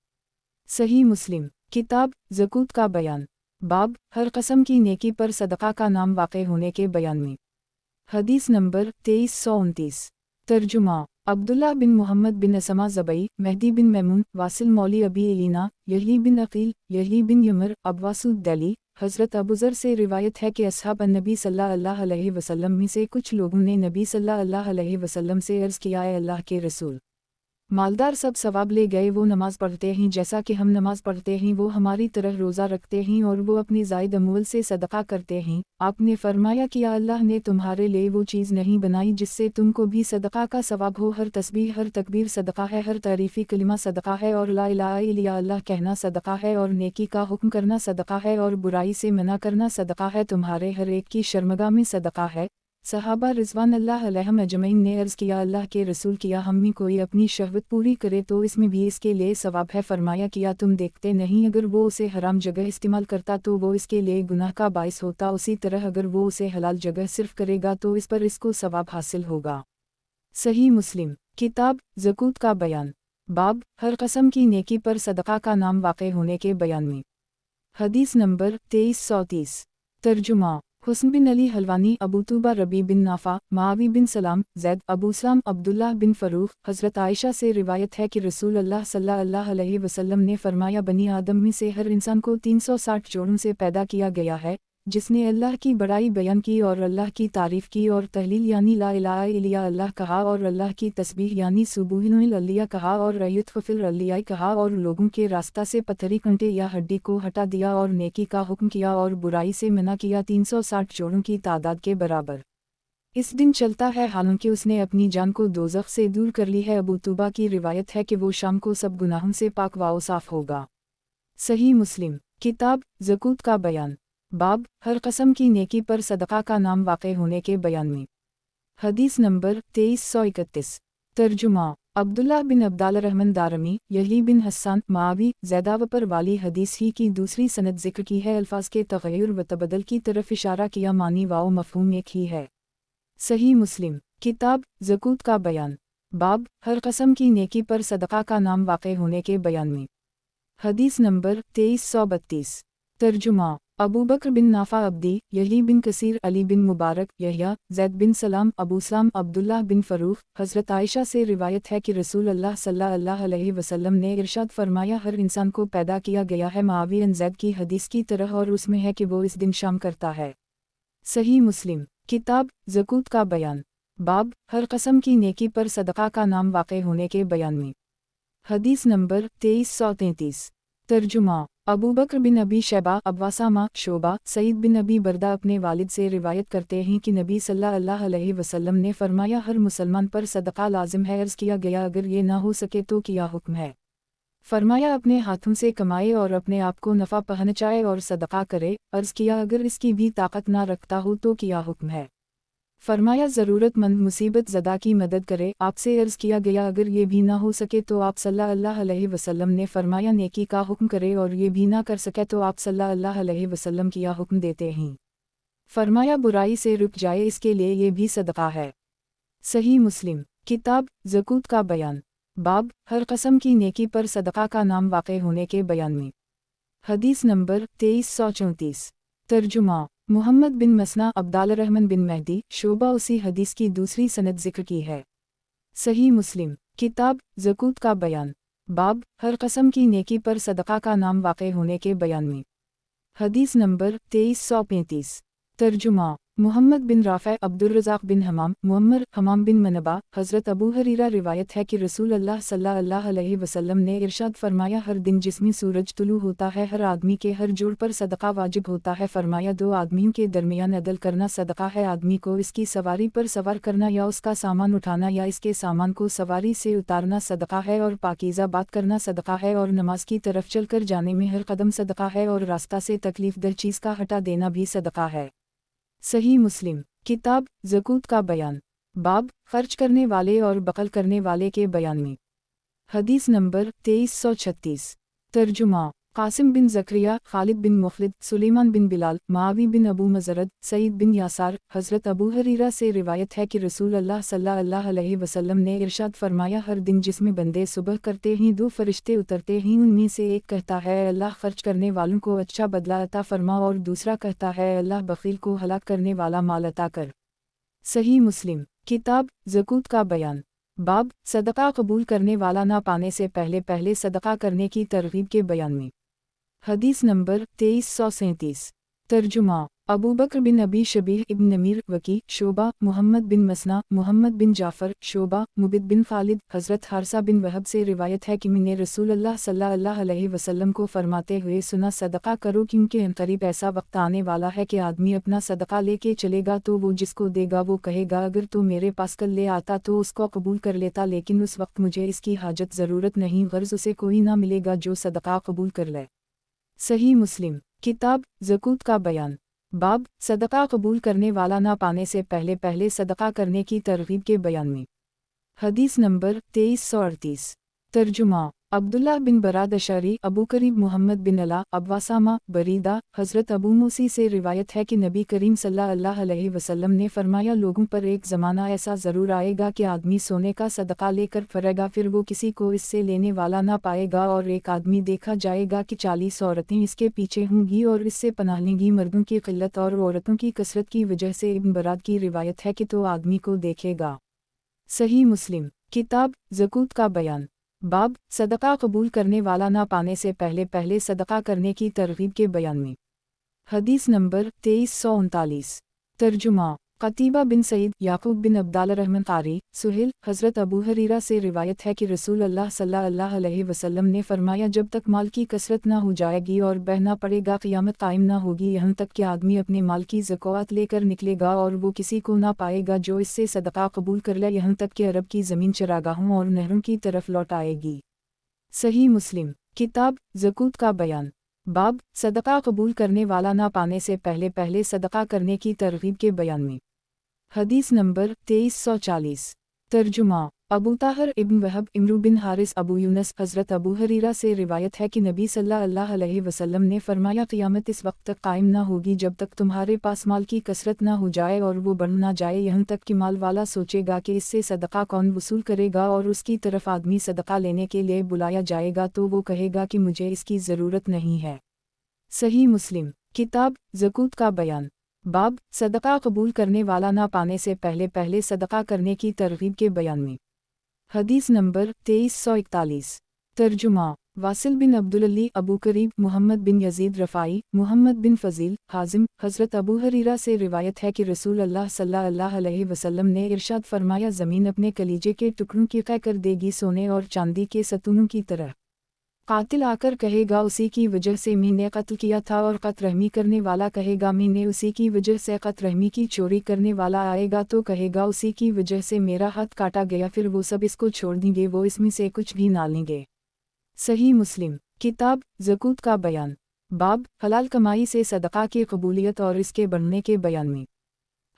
सही मुस्लिम किताब ज़कूत का बयान बाब हर कसम की नेकी पर सदका का नाम वाक़े होने के बयान में हदीस नंबर 2329 तर्जुमा अब्दुल्ला बिन मोहम्मद बिन असमा ज़बई मेहदी बिन मैमून वासिल मौली अबी इलीना यही बिन अकील यही बिन यमर अब्वासुद दली हज़रत अबूज़र से रिवायत है कि अस्हाब नबी सल्लल्लाहु अलैहि वसल्लम में से कुछ लोगों ने नबी सल्लल्लाहु अलैहि वसल्लम से अर्ज़ किया है अल्लाह के रसूल मालदार सब सवाब ले गए, वो नमाज पढ़ते हैं जैसा कि हम नमाज पढ़ते हैं, वो हमारी तरह रोज़ा रखते हैं और वो अपनी ज़ायद अमूल से सदका करते हैं। आपने फरमाया कि या अल्लाह ने तुम्हारे लिए वो चीज़ नहीं बनाई जिससे तुमको भी सदका का सवाब हो। हर तस्बीह हर तकबीर सदका है, हर तारीफ़ी कलिमा सदका है और ला इलाहा इल्लल्लाह कहना सदका है और नेकी का हुक्म करना सदका है और बुराई से मना करना सदका है। तुम्हारे हर एक की शर्मगाह में सदका है। सहाबा रिज़वान अल्लाह अलैहिम अजमईन ने अर्ज़ किया अल्लाह के रसूल किया हम में कोई अपनी शहवत पूरी करे तो इसमें भी इसके लिए सवाब है। फरमाया किया तुम देखते नहीं अगर वो उसे हराम जगह इस्तेमाल करता तो वो इसके लिए गुनाह का बाइस होता, उसी तरह अगर वो उसे हलाल जगह सिर्फ करेगा तो इस पर इसको सवाब हासिल होगा। सही मुस्लिम किताब ज़कूत का बयान बाब हर कसम की नेकी पर सदका का नाम वाक़े होने के बयान में हदीस नंबर 2330 तर्जुमा हुस्न बिन अली हलवानी अबू तूबा रबी बिन नाफा मावी बिन सलाम जैद अबू सलाम अब्दुल्लाह बिन फ़रूख हज़रत आयशा से रिवायत है कि रसूल अल्लाह सल्लल्लाहु अलैहि वसल्लम ने फरमाया बनी आदम में से हर इंसान को 360 जोड़ों से पैदा किया गया है, जिसने अल्लाह की बड़ाई बयान की और अल्लाह की तारीफ़ की और तहलील यानी ला इलाहा इल्लल्लाह कहा और अल्लाह की तस्बीह यानी सुबहानल्लाह कहा और अय्युतफ़िल्लाह कहा और लोगों के रास्ता से पत्थरी कंटे या हड्डी को हटा दिया और नेकी का हुक्म किया और बुराई से मना किया 360 जोड़ों की तादाद के बराबर इस दिन चलता है हालांकि उसने अपनी जान को दोज़ख से दूर कर ली है। अबू तूबा की रिवायत है कि वो शाम को सब गुनाहों से पाक व साफ होगा। सही मुस्लिम किताब ज़कूत का बयान बाब हर कसम की नेकी पर सदका का नाम वाक़े होने के बयान में हदीस नंबर 2331 तर्जुमा अब्दुल्ला बिन अब्दाल रहमान दारमी यही बिन हस्सान मावी ज़ैदाव पर वाली हदीस ही की दूसरी सनद जिक्र की है। अल्फाज के तग़य्युर व तबदल की तरफ इशारा किया, मानी वाओ मफ़हूम एक ही है। सही मुस्लिम किताब ज़कूत का बयान बाब हर कसम की नेकी पर सदका का नाम वाक़े होने के बयान में हदीस नंबर 2332 तर्जुमा अबू बकर बिन नाफा अब्दी यही बिन कसीर अली बिन मुबारक यहया ज़ैद बिन सलाम अबू सलाम अब्दुल्लाह बिन फ़रूख हज़रत आयशा से रिवायत है कि रसूल अल्लाह सल्लल्लाहु अलैहि वसल्लम ने इरशाद फरमाया हर इंसान को पैदा किया गया है मावी अन ज़ैद की हदीस की तरह और उसमें है कि वो इस दिन शाम करता है। सही मुस्लिम किताब ज़कूत का बयान बाब हर कसम की नेकी पर सदका का नाम वाक़े होने के बयान में हदीस नंबर 2333 तर्जुमा अबू बकर बिन अबी शैबा अब्वासामा शोबा सईद बिन अबी बरदा अपने वालिद से रिवायत करते हैं कि नबी सल्लल्लाहु अलैहि वसल्लम ने फरमाया हर मुसलमान पर सदका लाजिम है। अर्ज़ किया गया अगर ये ना हो सके तो क्या हुक्म है। फरमाया अपने हाथों से कमाए और अपने आप को नफ़ा पहुँचाए और सदका करे। अर्ज़ किया अगर इसकी भी ताकत ना रखता हो तो क्या हुक्म है? फरमाया ज़रूरतमंद मुसीबत ज़दा की मदद करे। आपसे अर्ज़ किया गया अगर ये भी ना हो सके तो आप सल्लल्लाहु अलैहि वसल्लम ने फरमाया नेकी का हुक्म करे, और ये भी ना कर सके तो आप सल्लल्लाहु अलैहि वसल्लम किया हुक्म देते हैं। फरमाया बुराई से रुक जाए, इसके लिए ये भी सदका है। सही मुस्लिम किताब ज़कूत का बयान, बाब हर कसम की नेकी पर सदका का नाम वाक़े होने के बयान में। हदीस नंबर 2334। तर्जुमा मुहम्मद बिन मसना अब्दालरहमान बिन मेहदी शोबा उसी हदीस की दूसरी सनद जिक्र की है। सही मुस्लिम किताब ज़कूत का बयान, बाब हर कसम की नेकी पर सदका का नाम वाक़े होने के बयान में। हदीस नंबर 2335। तर्जुमा मुहम्मद बिन राफ़े अब्दुर्रज़ाक़ बिन हमाम बिन मनबा हज़रत अबू हरीरा रिवायत है कि रसूल अल्लाह सल्लल्लाहु अलैहि वसल्लम ने इरशाद फरमाया हर दिन जिसमें सूरज तुलू होता है हर आदमी के हर जोड़ पर सदका वाजिब होता है। फरमाया दो आदमियों के दरमियान अदल करना सदका है। आदमी को इसकी सवारी पर सवार करना या उसका सामान उठाना या इसके सामान को सवारी से उतारना सदका है, और पाकीज़ा बात करना सदका है, और नमाज की तरफ चल कर जाने में हर कदम सदका है, और रास्ता से तकलीफ दह चीज़ का हटा देना भी सदका है। सही मुस्लिम किताब ज़कूत का बयान, बाब खर्च करने वाले और बखल करने वाले के बयान में। हदीस नंबर 2336। तर्जुमा कासिम बिन ज़करिया खालिद बिन मुखलिद सुलेमान बिन बिलाल मावी बिन अबू मज़रद सईद बिन यासार हज़रत अबू हरीरा से रिवायत है कि रसूल अल्लाह सल्लल्लाहु अलैहि वसल्लम ने इरशाद फरमाया हर दिन जिसमें बंदे सुबह करते ही दो फरिश्ते उतरते हैं, उनमें से एक कहता है अल्लाह खर्च करने वालों को अच्छा बदला अता फरमा, और दूसरा कहता है अल्लाह बखील को हलाक करने वाला माल अता कर। सही मुस्लिम किताब ज़कूत का बयान, बाब सदका कबूल करने वाला ना पाने से पहले पहले सदका करने की तरगीब के बयान में। हदीस नंबर 2337। तर्जुमा अबू बकर बिन अबी शबीह इब्न नमीर वकी शोबा मुहम्मद बिन मसना मुहम्मद बिन जाफ़र शोबा मुबिद बिन खालिद हज़रत हारसा बिन वहब से रिवायत है कि मैंने रसूल अल्लाह सल्लल्लाहु अलैहि वसल्लम को फरमाते हुए सुना सदका करो क्योंकि अनकरीब ऐसा वक्त आने वाला है कि आदमी अपना सदका लेके चलेगा तो वो जिसको देगा वो कहेगा अगर तो मेरे पास कल ले आता तो उसको कबूल कर लेता, लेकिन उस वक्त मुझे इसकी हाजत ज़रूरत नहीं, गर्ज उसे कोई ना मिलेगा जो सदका कबूल कर ले। सही मुस्लिम किताब ज़कूत का बयान, बाब सदका कबूल करने वाला ना पाने से पहले पहले सदका करने की तरगीब के बयान में। हदीस नंबर 2338। तर्जुमा अब्दुल्ला बिन बराद अशरी अबू करीब मुहम्मद बिन अला अब्वासामा बरीदा हज़रत अबू मूसी से रिवायत है कि नबी करीम सल्लल्लाहु अलैहि वसल्लम ने फरमाया लोगों पर एक ज़माना ऐसा ज़रूर आएगा कि आदमी सोने का सदका लेकर फरेगा, फिर वो किसी को इससे लेने वाला ना पाएगा, और एक आदमी देखा जाएगा कि 40 औरतें इसके पीछे होंगी और इससे पनाह लेंगी। मर्दों की क़िल्लत और औरतों की कसरत की वजह से इब्न बराद की रिवायत है कि तो आदमी को देखेगा। सही मुस्लिम किताब ज़कूत का बयान, बाब सदका कबूल करने वाला ना पाने से पहले पहले सदका करने की तरगीब के बयान में। हदीस नंबर 2339। तर्जुमा कतीबा बिन सईद याकूब बिन अब्दालरहमान कारी सुहेल हज़रत अबू हरीरा से रिवायत है कि रसूल अल्लाह सल्लल्लाहु अलैहि वसल्लम ने फरमाया जब तक माल की कसरत ना हो जाएगी और बहना पड़ेगा क़यामत कायम ना होगी, यहाँ तक कि आदमी अपने माल की ज़कात लेकर निकलेगा और वो किसी को ना पाएगा जो इससे सदका कबूल कर ले, यहाँ तक कि अरब की ज़मीन चरागाहों और नहरों की तरफ लौट आएगी। सही मुस्लिम किताब ज़कूत का बयान, बाब सदका कबूल करने वाला ना पाने से पहले पहले सदका करने की तरगीब के बयान में। हदीस नंबर 2340। तर्जुमा अबू ताहर इब्न वहब इमरू बिन हारिस अबू यूनस हज़रत अबू हरीरा से रिवायत है कि नबी सल्लल्लाहु अलैहि वसल्लम ने फरमाया क़यामत इस वक्त तक कायम ना होगी जब तक तुम्हारे पास माल की कसरत ना हो जाए और वो बढ़ ना जाए, यहाँ तक कि माल वाला सोचेगा कि इससे सदका कौन वसूल करेगा, और उसकी तरफ आदमी सदका लेने के लिए बुलाया जाएगा तो वो कहेगा कि मुझे इसकी ज़रूरत नहीं है। सही मुस्लिम किताब ज़कूत का बयान, बाब सदका कबूल करने वाला ना पाने से पहले पहले सदका करने की तरगीब के बयान में। हदीस नंबर 2341। तर्जुमा वासिल बिन अब्दुल्ली अबू करीब मुहम्मद बिन यजीद रफ़ाई मुहम्मद बिन फ़ज़ील हाजिम हज़रत अबू हरीरा से रिवायत है कि रसूल अल्लाह सल्लल्लाहु अलैहि वसल्लम ने इरशाद फरमाया ज़मीन अपने कलीजे के टुकड़ों की क़ै कर देगी सोने और चांदी के सतूनों की तरह। कातिल आकर कहेगा उसी की वजह से मैंने कत्ल किया था, और कत्ल रहमी करने वाला कहेगा मैंने उसी की वजह से कत्ल रहमी की। चोरी करने वाला आएगा तो कहेगा उसी की वजह से मेरा हाथ काटा गया, फिर वो सब इसको छोड़ देंगे, वो इसमें से कुछ भी ना लेंगे। सही मुस्लिम किताब ज़कूत का बयान बाब हलाल कमाई से सदका की कबूलियत और इसके बढ़ने के बयान में।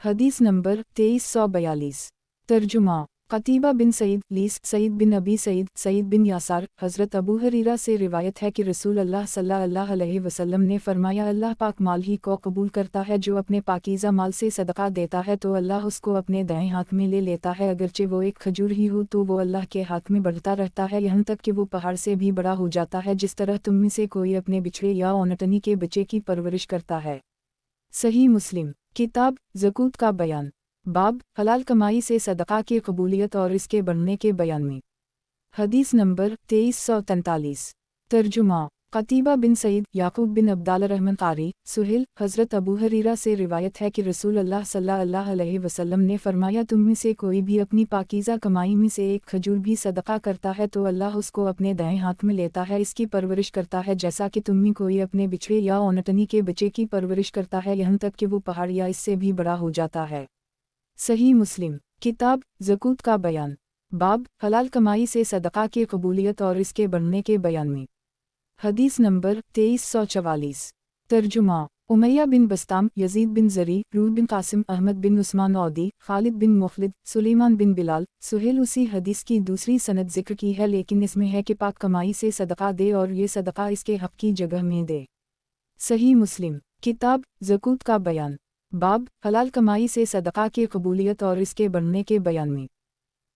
हदीस नंबर 2342 तर्जुमा कतीबा बिन सईद लीस सईद बिन अबी सईद सईद बिन यासार हज़रत अबू हरीरा से रिवायत है कि रसूल अल्लाह सल्लल्लाहु अलैहि वसल्लम ने फरमाया, अल्लाह पाक माल ही को कबूल करता है, जो अपने पाकीज़ा माल से सदका देता है तो अल्लाह उसको अपने दाएं हाथ में ले लेता है, अगरचे वो एक खजूर ही हो तो वो अल्लाह के हाथ में बढ़ता रहता है, यहाँ तक कि वो पहाड़ से भी बड़ा हो जाता है, जिस तरह तुम में से कोई अपने बिछड़े या ओनटनी के बच्चे की परवरिश करता है। सही मुस्लिम किताब ज़कूत का बयान बाब हलाल कमाई से सदका की कबूलियत और इसके बढ़ने के बयान में। हदीस नंबर 2343 तर्जुमा कतीबा बिन सईद याकूब बिन अब्दाल रहमान कारी सुहेल हज़रत अबू हरीरा से रिवायत है कि रसूल अल्लाह सल्लल्लाहु अलैहि वसल्लम ने फरमाया, तुम में से कोई भी अपनी पाकीज़ा कमाई में से एक खजूर भी सदका करता है तो अल्लाह उसको अपने दाएं हाथ में लेता है, इसकी परवरिश करता है, जैसा कि तुम में कोई अपने बिछड़े या ओनटनी के बच्चे की परवरिश करता है, यहाँ तक कि वो पहाड़ या इससे भी बड़ा हो जाता है। सही मुस्लिम किताब ज़कूत का बयान बाब हलाल कमाई से सदका की कबूलियत और इसके बढ़ने के बयान में। हदीस नंबर 2344 तर्जुमा उमैया बिन बस्ताम यजीद बिन ज़री रूह बिन कासिम अहमद बिन उस्मान औदी खालिद बिन मुखलिद सुलेमान बिन बिलाल सुहेल उसी हदीस की दूसरी सनद जिक्र की है, लेकिन इसमें है कि पाक कमाई से सदका दे और ये सदका इसके हक़ की जगह में दे। सही मुस्लिम किताब ज़कूत का बयान बाब हलाल कमाई से सदका की कबूलियत और इसके बढ़ने के बयान में।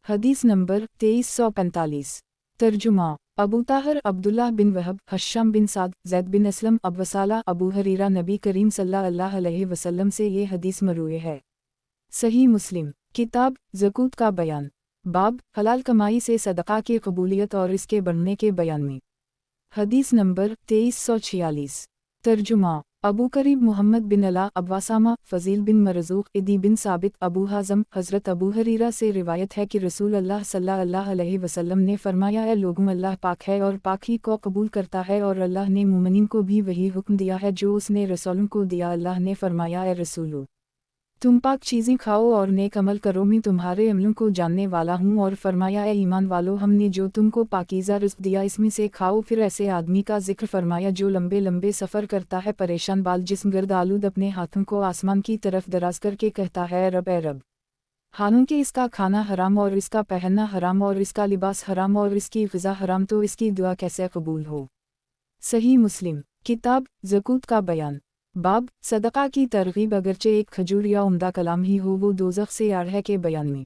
हदीस नंबर 2345 तर्जुमा अबू ताहर अब्दुल्लाह बिन वहब हश्शाम बिन साद ज़ैद बिन असलम अबवसाला अबू हरीरा नबी करीम सल्लल्लाहु अलैहि वसल्लम से ये हदीस मरूए है। सही मुस्लिम किताब ज़कूत का बयान बाब हलाल कमाई से सदका की कबूलियत और इसके बढ़ने के बयान में। हदीस नंबर 2346 तर्जुमा अबू करीब मोहम्मद बिन अला अब्वासामा फ़ज़ील बिन मरज़ूक़ इदी बिन साबित अबू हाज़म हज़रत अबू हरीरा से रिवायत है कि रसूल अल्लाह सल्लल्लाहु अलैहि वसल्लम ने फरमाया, ए लोगों, अल्लाह पाक है और पाक ही को कबूल करता है, और अल्लाह ने मुमिनीन को भी वही हुक्म दिया है जो उसने रसूलों को दिया। अल्लाह ने फरमाया, ए रसूलो, तुम पाक चीज़ें खाओ और नेक अमल करो, मैं तुम्हारे अमलों को जानने वाला हूँ। और फरमाया, ए ईमान वालो, हमने जो तुमको पाकीज़ा रिज़्क़ दिया इसमें से खाओ। फिर ऐसे आदमी का जिक्र फरमाया जो लंबे लंबे सफ़र करता है, परेशान बाल जिस्म गर्द आलूद, अपने हाथों को आसमान की तरफ दराज करके कहता है, रब ए रब, हालांकि इसका खाना हराम और इसका पहनना हराम और इसका लिबास हराम और इसकी ग़िज़ा हराम, तो इसकी दुआ कैसे कबूल हो। सही मुस्लिम किताब ज़कूत का बयान बाब सदका की तरगीब अगरचे एक खजूर या उम्दा कलाम ही हो, वो दोज़ख से आड़ है के बयान में।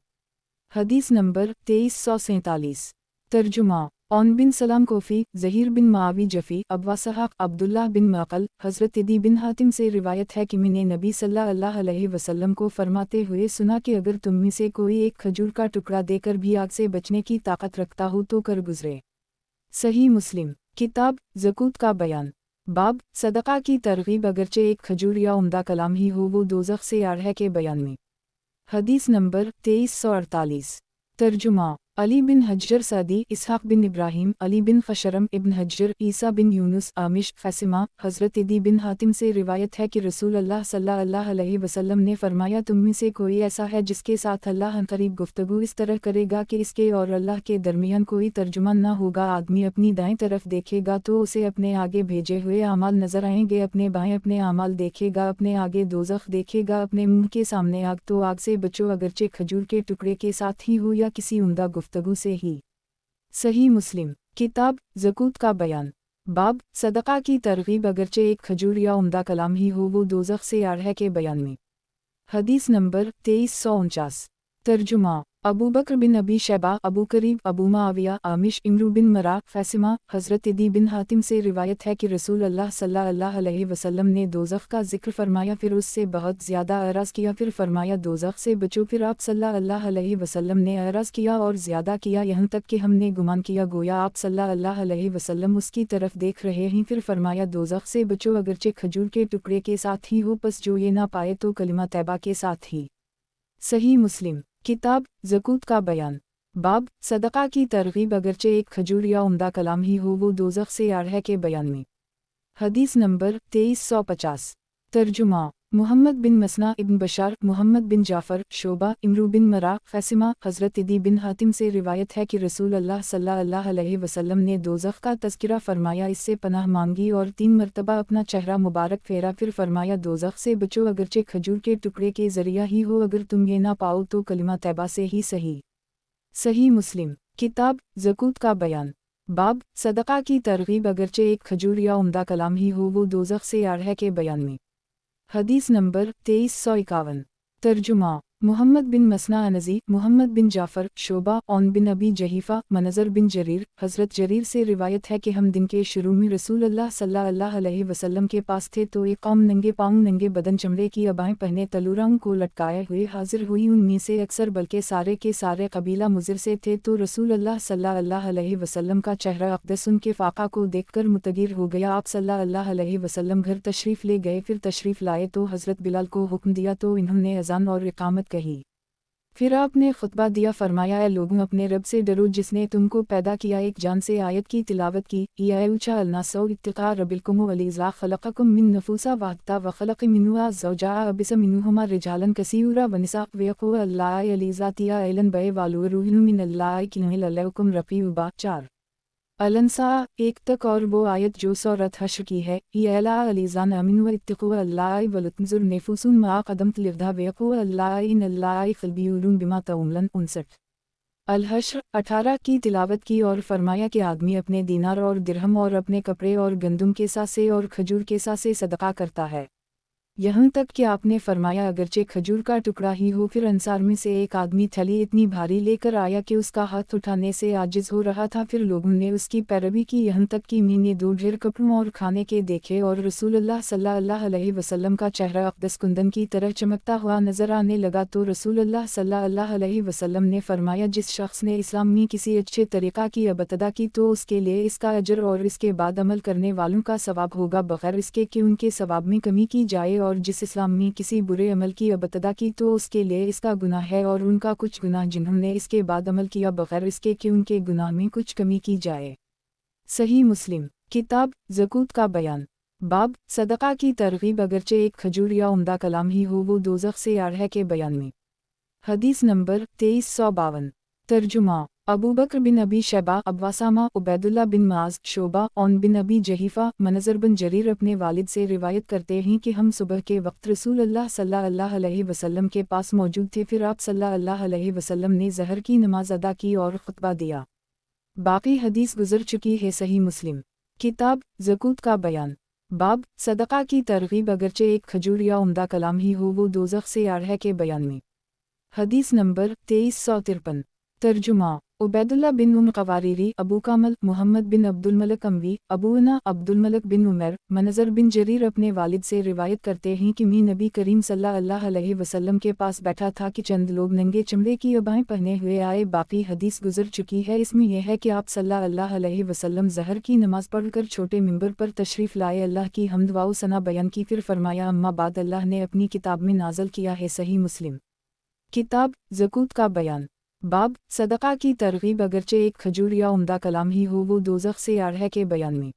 हदीस नंबर 2347 तर्जुमा औन बिन सलाम कोफ़ी ज़हीर बिन मावी जफ़ी अब्वासहाक़ अब्दुल्लाह बिन मक़ल हज़रत इदी बिन हातिम से रिवायत है कि मैंने नबी सल्लल्लाहु अलैहि वसल्लम को फरमाते हुए सुना कि अगर तुम में से कोई एक खजूर का टुकड़ा देकर भी आग से बचने की ताकत रखता हो तो कर गुज़रे। सही मुस्लिम किताब ज़कूत का बयान बाब सदका की तरगीब अगरचे एक खजूर या उम्दा कलाम ही हो, वो दोज़ख से आड़ है के बयान में। हदीस नंबर 2348 तर्जुमा अली बिन हज्जर सदी इसहाक़ बिन इब्राहीम अली बिन खशरम इब्न हज्जर ईसा बिन यूनुस आमिश फ़ैसिमा हज़रत इदी बिन हातिम से रिवायत है कि रसूल अल्लाह सल्लल्लाहु अलैहि वसल्लम ने फरमाया, तुम में से कोई ऐसा है जिसके साथ अल्लाह करीब गुफ्तगू इस तरह करेगा कि इसके और अल्लाह के दरमियान कोई तर्जुमान न होगा। आदमी अपनी दाएं तरफ देखेगा तो उसे अपने आगे भेजे हुए आमाल नजर आएंगे, अपने बाएं अपने आमाल देखेगा, अपने आगे दोज़ख देखेगा, अपने मुंह के सामने आग, तो आग से बचो, अगरचे खजूर के टुकड़े के साथ ही हो या किसी उम्दा गुफ्तगू से ही। सही मुस्लिम किताब ज़कूत का बयान बाब सदका की तरगीब अगरचे एक खजूर या उम्दा कलाम ही हो, वो दोज़ख से आड़ है के बयान में। हदीस नंबर 2349 तर्जुमा अबू बकर बिन अबी शैबा अबू करीब अबू माविया आमिश इमरू बिन मरा फ़ैसिमा हज़रत इदी बिन हातिम से रिवायत है कि रसूल अल्लाह सल्लल्लाहु अलैहि वसल्लम ने दोज़ख का जिक्र फरमाया, फिर उससे बहुत ज़्यादा एराज़ किया, फिर फरमाया दोज़ख से बचो। फिर आप सल्लल्लाहु अलैहि वसल्लम ने एराज़ किया और ज़्यादा किया, यहाँ तक कि हमने गुमान किया गोया आप सल्लल्लाहु अलैहि वसल्लम उसकी तरफ देख रहे हैं। फिर फरमाया दोज़ख से बचो अगरचे खजूर के टुकड़े के साथ ही हो, बस जो ये ना पाए तो कलिमा तैबा के साथ ही। सही मुस्लिम किताब ज़कूत का बयान बाब सदका की तरगीब अगरचे एक खजूर या उम्दा कलाम ही हो, वो दोज़ख से आड़ है के बयान में। हदीस नंबर 2350 तर्जुमा محمد بن مسنا ابن بشار، محمد بن جعفر، شعبہ، امرو بن مرا، قاسمہ، حضرت عدی بن حاتم سے روایت ہے کہ رسول اللہ صلی اللہ علیہ وسلم نے دوزخ کا تذکرہ فرمایا، اس سے پناہ مانگی اور 3 مرتبہ اپنا چہرہ مبارک پھیرا، پھر فرمایا دوزخ سے بچو اگرچہ کھجور کے ٹکڑے کے ذریعہ ہی ہو، اگر تم یہ نہ پاؤ تو کلمہ طیبہ سے ہی صحیح مسلم کتاب زکوۃ کا بیان باب صدقہ کی ترغیب، اگرچہ ایک کھجور یا عمدہ کلام ہی ہو وہ دوزخ سے آڑ ہے کے بیان میں۔ حدیث نمبر 2351 ترجمہ محمد بن مسنا انزی، محمد بن جعفر، شعبہ، عون بن ابی جحیفہ، منظر بن جریر، حضرت جریر سے روایت ہے کہ ہم دن کے شروع میں رسول اللہ صلی اللہ علیہ وسلم کے پاس تھے تو ایک قوم ننگے پاؤں ننگے بدن چمڑے کی عبائیں پہنے تلوراؤں کو لٹکائے ہوئے حاضر ہوئی، ان میں سے اکثر بلکہ سارے کے سارے قبیلہ مضر سے تھے، تو رسول اللہ صلی اللہ علیہ وسلم کا چہرہ اقدس ان کے فاقہ کو دیکھ کر متغیر ہو گیا، آپ صلی اللہ علیہ وسلم گھر تشریف لے گئے، پھر تشریف لائے تو حضرت بلال کو حکم دیا تو انہوں نے اذان اور اقامت کہی، پھر آپ نے خطبہ دیا، فرمایا اے لوگوں اپنے رب سے ڈرو جس نے تم کو پیدا کیا، ایک جان سے آیت کی تلاوت کی، یا اوچا الناسو اتقاء ربکم ولیذا خلقکم من نفوسا واحدہ وخلق منہا زوجہا وبث منہما رجالا کثیرا ونساء ویقول اللہ علیذا تیا ایلن بے والو روح من اللہ کنہل علیکم رقیبا 4 النساء 1 تک، اور وہ آیت جو سورۃ حشر کی ہے، یا الا علیزان امن و اتقوا اللہ ولتنظر نفوس ما قدمت لغدا ویقول اللہ ان اللہ خبیر بما تعملون 59 الحشر 18 کی تلاوت کی اور فرمایا کہ آدمی اپنے دینار اور درہم اور اپنے کپڑے اور گندم کے سا سے اور کھجور کے سا سے صدقہ کرتا ہے، یہاں تک کہ آپ نے فرمایا اگرچہ کھجور کا ٹکڑا ہی ہو، پھر انصار میں سے ایک آدمی تھیلی اتنی بھاری لے کر آیا کہ اس کا ہاتھ اٹھانے سے عاجز ہو رہا تھا، پھر لوگوں نے اس کی پیروی کی یہاں تک کہ میں نے 2 ڈھیر کپڑوں اور کھانے کے دیکھے، اور رسول اللہ صلی اللہ علیہ وسلم کا چہرہ اقدس کندن کی طرح چمکتا ہوا نظر آنے لگا، تو رسول اللہ صلی اللہ علیہ وسلم نے فرمایا جس شخص نے اسلام میں کسی اچھے طریقہ کی ابتدا کی تو اس کے لیے اس کا اجر اور اس کے بعد عمل کرنے والوں کا ثواب ہوگا بغیر اس کے کہ ان کے ثواب میں کمی کی جائے، اور جس اسلام میں کسی برے عمل کی ابتدا کی تو اس کے لیے اس کا گناہ ہے اور ان کا کچھ گناہ جنہوں نے اس کے بعد عمل کیا بغیر اس کے کہ ان کے گناہ میں کچھ کمی کی جائے۔ صحیح مسلم کتاب زکوۃ کا بیان باب صدقہ کی ترغیب، اگرچہ ایک کھجور یا عمدہ کلام ہی ہو وہ دوزخ سے آڑ ہے کے بیان میں۔ حدیث نمبر 2352 ترجمہ ابو بکر بن ابی شیبہ، ابواسامہ، عبید اللہ بن معاذ، شعبہ، عون بن ابی جحیفہ، منظر بن جریر اپنے والد سے روایت کرتے ہیں کہ ہم صبح کے وقت رسول اللہ صلی اللہ علیہ وسلم کے پاس موجود تھے، پھر آپ صلی اللہ علیہ وسلم نے ظہر کی نماز ادا کی اور خطبہ دیا۔ باقی حدیث گزر چکی ہے۔ صحیح مسلم کتاب زکوۃ کا بیان باب صدقہ کی ترغیب، اگرچہ ایک کھجور یا عمدہ کلام ہی ہو وہ دوزخ سے آڑ ہے کے بیان میں۔ حدیث نمبر 2353 ترجمہ عبید اللہ بن قواریری، ابو کامل، محمد بن عبد الملک اموی، ابو انا عبد الملک بن عمر، منظر بن جریر اپنے والد سے روایت کرتے ہیں کہ میں نبی کریم صلی اللہ علیہ وسلم کے پاس بیٹھا تھا کہ چند لوگ ننگے چمڑے کی عبائیں پہنے ہوئے آئے۔ باقی حدیث گزر چکی ہے، اس میں یہ ہے کہ آپ صلی اللہ علیہ وسلم ظہر کی نماز پڑھ کر چھوٹے منبر پر تشریف لائے، اللہ کی حمد و ثنا بیان کی، پھر فرمایا اما بعد اللہ نے اپنی کتاب میں نازل کیا ہے۔ صحیح مسلم کتاب زکوۃ کا بیان باب صدقہ کی ترغیب، اگرچہ ایک کھجور یا عمدہ کلام ہی ہو وہ دوزخ سے آڑ ہے کے بیان میں۔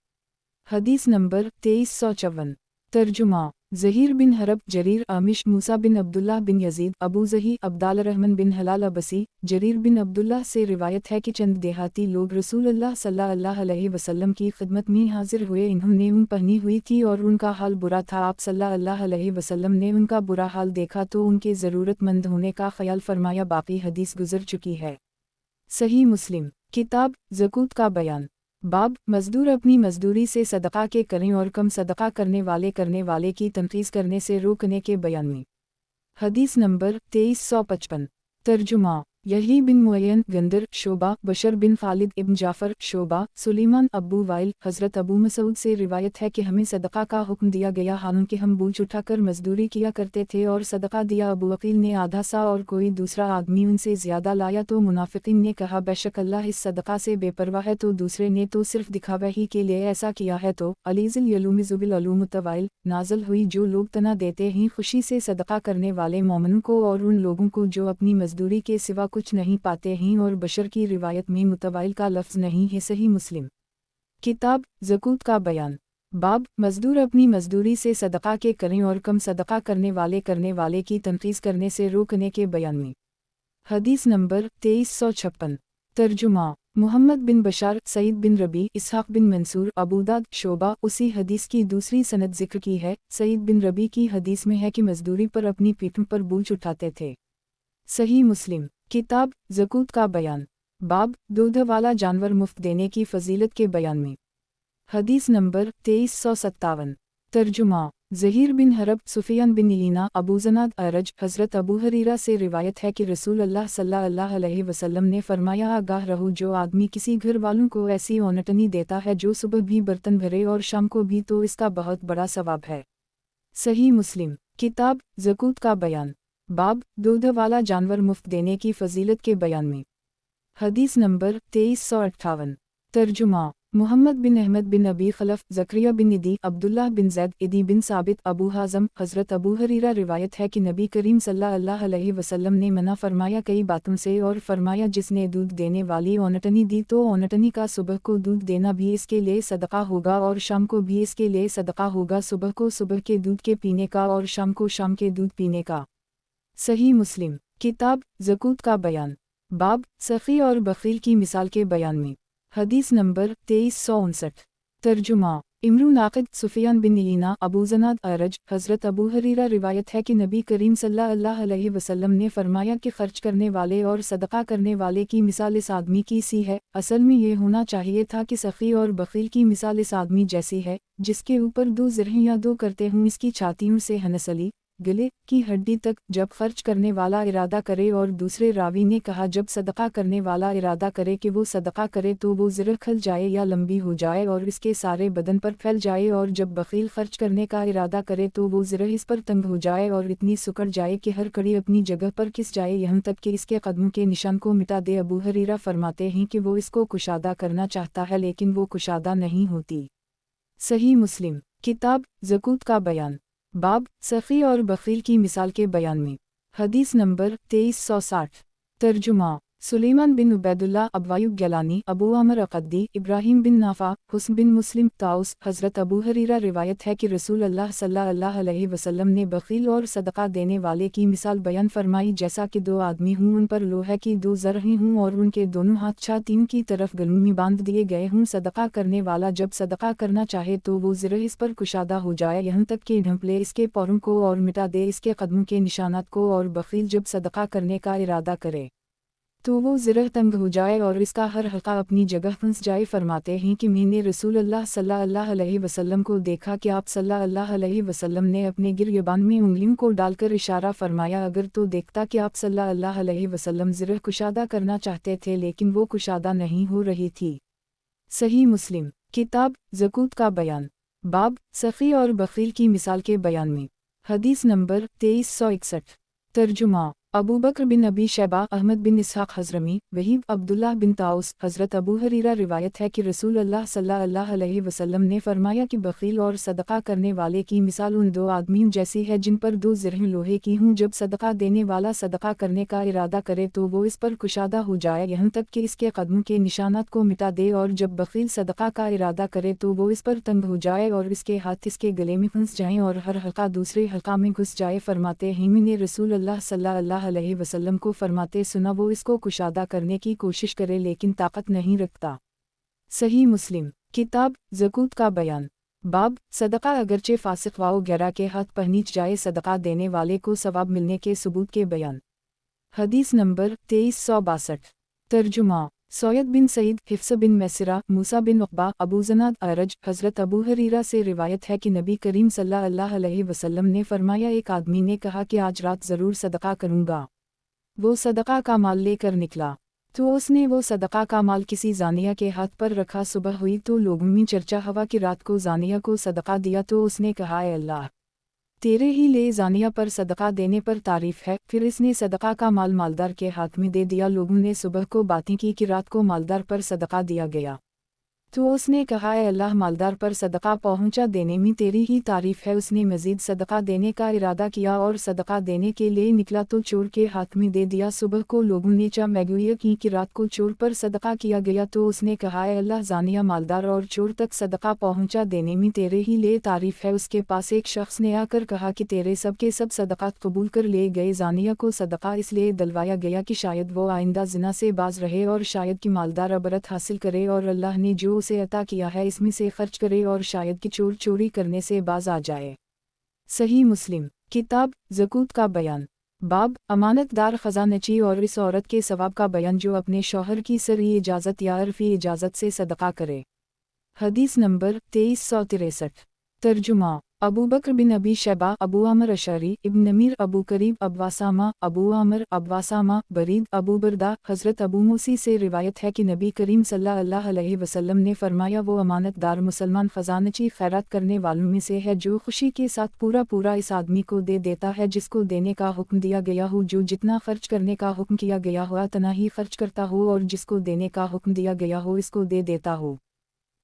حدیث نمبر 2354 ترجمہ زہیر بن حرب، جریر، عامش، موسیٰ بن عبداللہ بن یزید، ابو زہی، عبدال الرحمن بن حلال عبسی، جریر بن عبداللہ سے روایت ہے کہ چند دیہاتی لوگ رسول اللہ صلی اللہ علیہ وسلم کی خدمت میں حاضر ہوئے، انہوں نے اون پہنی ہوئی تھی اور ان کا حال برا تھا، آپ صلی اللہ علیہ وسلم نے ان کا برا حال دیکھا تو ان کے ضرورت مند ہونے کا خیال فرمایا۔ باقی حدیث گزر چکی ہے۔ صحیح مسلم کتاب زکوۃ کا بیان باب مزدور اپنی مزدوری سے صدقہ کے کریں اور کم صدقہ کرنے والے کی تنقیص کرنے سے روکنے کے بیان میں۔ حدیث نمبر 2355 ترجمہ یحیی بن معین، گندر، شعبہ، بشر بن خالد ابن جعفر، شعبہ، سلیمان، ابو وائل، حضرت ابو مسعود سے روایت ہے کہ ہمیں صدقہ کا حکم دیا گیا، حالانکہ ہم بوجھ اٹھا کر مزدوری کیا کرتے تھے اور صدقہ دیا۔ ابو عقیل نے آدھا سا اور کوئی دوسرا آدمی ان سے زیادہ لایا تو منافقین نے کہا بے شک اللہ اس صدقہ سے بے پرواہ ہے، تو دوسرے نے تو صرف دکھاوے ہی کے لیے ایسا کیا ہے، تو علیزل یلوم زبل علوم طوائل نازل ہوئی، جو لوگ تنا دیتے ہیں خوشی سے صدقہ کرنے والے مومنوں کو اور ان لوگوں کو جو اپنی مزدوری کے سوا کچھ نہیں پاتے ہیں، اور بشر کی روایت میں متوائل کا لفظ نہیں ہے۔ صحیح مسلم کتاب زکوۃ کا بیان बाब मजदूर अपनी मजदूरी से सदका के करें और कम सदका करने वाले की तनकीस करने से रोकने के बयान में। हदीस नंबर 2356। तर्जुमा मुहम्मद बिन बशार, सईद बिन रबी, इसहाक बिन मंसूर, अबूदाद, शोबा। उसी हदीस की दूसरी सनद जिक्र की है। सईद बिन रबी की हदीस में है कि मजदूरी पर अपनी पीठ पर बोझ उठाते थे। सही मुस्लिम किताब ज़कूत का बयान। बाब दूध वाला जानवर मुफ्त देने की फजीलत के बयान में। हदीस नंबर 2357। तर्जुमा ज़हीर बिन हरब, सुफियान बिन इलीना, अबूजनाद अरज, हज़रत अबू हरीरा से रिवायत है कि रसूल अल्लाह सल्लल्लाहु अलैहि वसल्लम ने फरमाया, आगाह रहो, जो आदमी किसी घर वालों को ऐसी औनटनी देता है जो सुबह भी बर्तन भरे और शाम को भी, तो इसका बहुत बड़ा सवाब है। सही मुस्लिम किताब ज़कूत का बयान। बाब दूध वाला जानवर मुफ्त देने की फजीलत के बयान में। हदीस नंबर 2358। तर्जुमा मुहम्मद बिन अहमद बिन अबी खलफ, ज़करिया बिन इदी, अब्दुल्लाह बिन ज़ैद, इदी बिन साबित, अबू हाज़म, हज़रत अबू हरीरा रिवायत है कि नबी करीम सल्लल्लाहु अलैहि वसल्लम ने मना फरमाया कई बातों से, और फरमाया जिसने दूध देने वाली औनटनी दी तो औनटनी का सुबह को दूध देना भी इसके लिए सदका होगा और शाम को भी इसके लिए सदका होगा, सुबह को सुबह के दूध के पीने का और शाम को शाम के दूध पीने का। सही मुस्लिम किताब ज़कूत का बयान। बाब सखी और बखील की मिसाल के बयान में। हदीस नंबर 2359। तर्जुमा इमरू नाक़िद, सुफियान बिन इलीना, अबूजनाद अरज, हज़रत अबू हरीरा रिवायत है कि नबी करीम सल्लल्लाहु अलैहि वसल्लम ने फरमाया कि खर्च करने वाले और सदका करने वाले की मिसाल इस आदमी की सी है। असल में ये होना चाहिए था कि सखी और बखील की मिसाल इस आदमी जैसी है जिसके ऊपर दो ज़रह या दो करते हों इसकी छातियों से हनसली गले की हड्डी तक, जब खर्च करने वाला इरादा करे। और दूसरे रावी ने कहा जब सदका करने वाला इरादा करे कि वो सदका करे तो वो ज़रह खल जाए या लंबी हो जाए और इसके सारे बदन पर फैल जाए, और जब बखील खर्च करने का इरादा करे तो वो ज़रह इस पर तंग हो जाए और इतनी सुकड़ जाए कि हर कड़ी अपनी जगह पर किस जाए, यहाँ तक कि इसके कदमों के निशान को मिटा दे। अबू हरीरा फरमाते हैं कि वो इसको कुशादा करना चाहता है लेकिन वो कुशादा नहीं होती। सही मुस्लिम किताब ज़कूत का बयान। बाब सखी और बखील की मिसाल के बयान में। हदीस नंबर 2360। तर्जुमा सुलेमान बिन उबैदुल्लाह, अबवायुब गलानी, अबू अमर अक़द्दी, इब्राहिम बिन नाफ़ा, हुस्न बिन मुस्लिम, ताउस, हज़रत अबू हरीरा रिवायत है कि रसूल अल्लाह सल्लल्लाहु अलैहि वसल्लम ने बखील और सदका देने वाले की मिसाल बयान फरमाई जैसा कि दो आदमी हों, उन पर लोहे की दो ज़रहें हों और उनके दोनों हाथ छातियों की तरफ गलों में बांध दिए गए हों। सदका करने वाला जब सदका करना चाहे तो वो ज़रह इस पर कुशादा हो जाए, यहाँ तक कि ढंपले इसके पैरों को और मिटा दे इसके कदमों के निशानात को, और बखील जब सदका करने का इरादा करे तो वो ज़रह तंग हो जाए और इसका हर हल्का अपनी जगह फंस जाए। फरमाते हैं कि मैंने रसूल अल्लाह सल्लल्लाहु अलैहि वसल्लम को देखा कि आप सल्लल्लाहु अलैहि वसल्लम ने अपने गिरबान में उंगलियों को डालकर इशारा फरमाया, अगर तो देखता कि आप सल्लल्लाहु अलैहि वसल्लम ज़रह कुशादा करना चाहते थे लेकिन वो कुशादा नहीं हो रही थी। सही मुस्लिम किताब ज़कूत का बयान। बाब सखी और बखील की मिसाल के बयान में। हदीस नंबर 2361। तर्जुमा अबू बकर बिन अबी शैबा, अहमद बिन इसहाक हज़रमी, वहीब, अब्दुल्लाह बिन ताउस, हज़रत अबू हरीरा रिवायत है कि रसूल अल्लाह सल्लल्लाहु अलैहि वसल्लम ने फरमाया कि बखील और सदका करने वाले की मिसाल उन दो आदमियों जैसी है जिन पर दो ज़रह लोहे की हों। जब सदका देने वाला सदका करने का इरादा करे तो वो इस पर कुशादा हो जाए, यहाँ तक कि इसके कदमों के निशानात को मिटा दे, और जब बखील सदका का इरादा करे तो वो इस पर तंग हो जाए और इसके हाथ इसके गले में फंस जाएं और हर हल्का दूसरे हल्का में घुस जाए। फरमाते हैं मैंने रसूल अल्लाह सल्लल्लाहु अलैहि वसल्लम को फरमाते सुना वो इसको कुशादा करने की कोशिश करे लेकिन ताकत नहीं रखता। सही मुस्लिम किताब ज़कूत का बयान। बाब सदका अगरचे फासिक व गैरा के हाथ पहनीच जाए, सदका देने वाले को सवाब मिलने के सबूत के बयान। हदीस नंबर 2362। तर्जुमा सौयद बिन सईद, हिफ्स बिन मैसरा, मूसा बिन उक़बा, अबूजनाद अरज, हज़रत अबू हरीरा से रिवायत है कि नबी करीम सल्लल्लाहु अलैहि वसल्लम ने फरमाया एक आदमी ने कहा कि आज रात ज़रूर सदका करूँगा। वो सदका का माल लेकर निकला तो उसने वो सदका का माल किसी जानिया के हाथ पर रखा। सुबह हुई तो लोगों में चर्चा हवा कि रात को जानिया को सदका दिया, तो उसने कहा ए अल्लाह, तेरे ही ले जानिया पर सदका देने पर तारीफ़ है। फिर इसने सदका का माल मालदार के हाथ में दे दिया। लोगों ने सुबह को बातें की कि रात को मालदार पर सदका दिया गया। تو اس نے کہا اے اللہ مالدار پر صدقہ پہنچا دینے میں تیری ہی تعریف ہے۔ اس نے مزید صدقہ دینے کا ارادہ کیا اور صدقہ دینے کے لیے نکلا تو چور کے ہاتھ میں دے دیا۔ صبح کو لوگوں نے چمگوئی کی کہ رات کو چور پر صدقہ کیا گیا، تو اس نے کہا اے اللہ زانیہ مالدار اور چور تک صدقہ پہنچا دینے میں تیرے ہی لیے تعریف ہے۔ اس کے پاس ایک شخص نے آ کر کہا کہ تیرے سب کے سب صدقات قبول کر لے گئے۔ زانیہ کو صدقہ اس لیے دلوایا گیا کہ شاید وہ آئندہ زنا سے باز رہے اور شاید کہ مالدار عبرت حاصل کرے اور اللہ نے جو اسے عطا کیا ہے اس میں سے خرچ کرے، اور شاید کہ چور چوری کرنے سے باز آ جائے۔ صحیح مسلم کتاب زکوۃ کا بیان باب امانت دار خزانچی اور اس عورت کے ثواب کا بیان جو اپنے شوہر کی سری اجازت یا عرفی اجازت سے صدقہ کرے۔ حدیث نمبر 2363 ترجمہ ابو بکر بن ابی شیبہ، ابو عمر اشعری، ابن نمیر، ابو قریب، ابواسامہ، ابو عامر، ابواسامہ، برید، ابو بردہ، حضرت ابو موسی سے روایت ہے کہ نبی کریم صلی اللہ علیہ وسلم نے فرمایا وہ امانت دار مسلمان خزانچی خیرات کرنے والوں میں سے ہے جو خوشی کے ساتھ پورا اس آدمی کو دے دیتا ہے جس کو دینے کا حکم دیا گیا ہو، جو جتنا خرچ کرنے کا حکم کیا گیا ہو اتنا ہی خرچ کرتا ہو، اور جس کو دینے کا حکم دیا گیا ہو اس کو دے دیتا ہو۔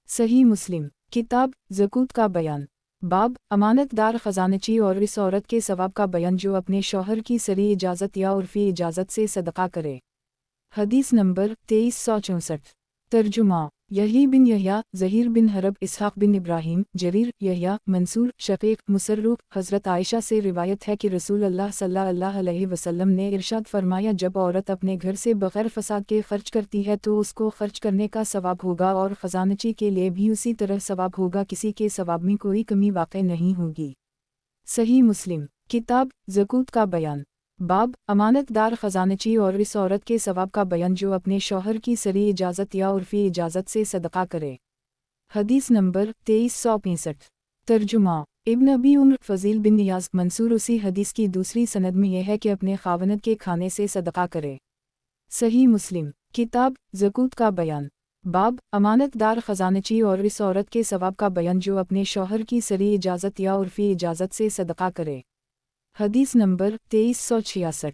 صحیح مسلم کتاب زکوۃ کا بیان باب امانت دار خزانچی اور اس عورت کے ثواب کا بیان جو اپنے شوہر کی سری اجازت یا عرفی اجازت سے صدقہ کرے۔ حدیث نمبر 2364 ترجمہ یحییٰ بن یحییٰ، زہیر بن حرب، اسحاق بن ابراہیم، جریر، یحییٰ، منصور، شقیق، مسروق۔ حضرت عائشہ سے روایت ہے کہ رسول اللہ صلی اللہ علیہ وسلم نے ارشاد فرمایا جب عورت اپنے گھر سے بغیر فساد کے خرچ کرتی ہے تو اس کو خرچ کرنے کا ثواب ہوگا، اور خزانچی کے لیے بھی اسی طرح ثواب ہوگا، کسی کے ثواب میں کوئی کمی واقع نہیں ہوگی۔ صحیح مسلم کتاب زکوۃ کا بیان باب امانت دار خزانچی اور اس عورت کے ثواب کا بیان جو اپنے شوہر کی سری اجازت یا عرفی اجازت سے صدقہ کرے۔ حدیث نمبر 2365 ترجمہ ابن ابی عمر، فضیل بن نیاز، منصور۔ اسی حدیث کی دوسری سند میں یہ ہے کہ اپنے خاوند کے کھانے سے صدقہ کرے۔ صحیح مسلم کتاب زکوۃ کا بیان باب امانت دار خزانچی اور اس عورت کے ثواب کا بیان جو اپنے شوہر کی سری اجازت یا عرفی اجازت سے صدقہ کرے۔ حدیث نمبر 2366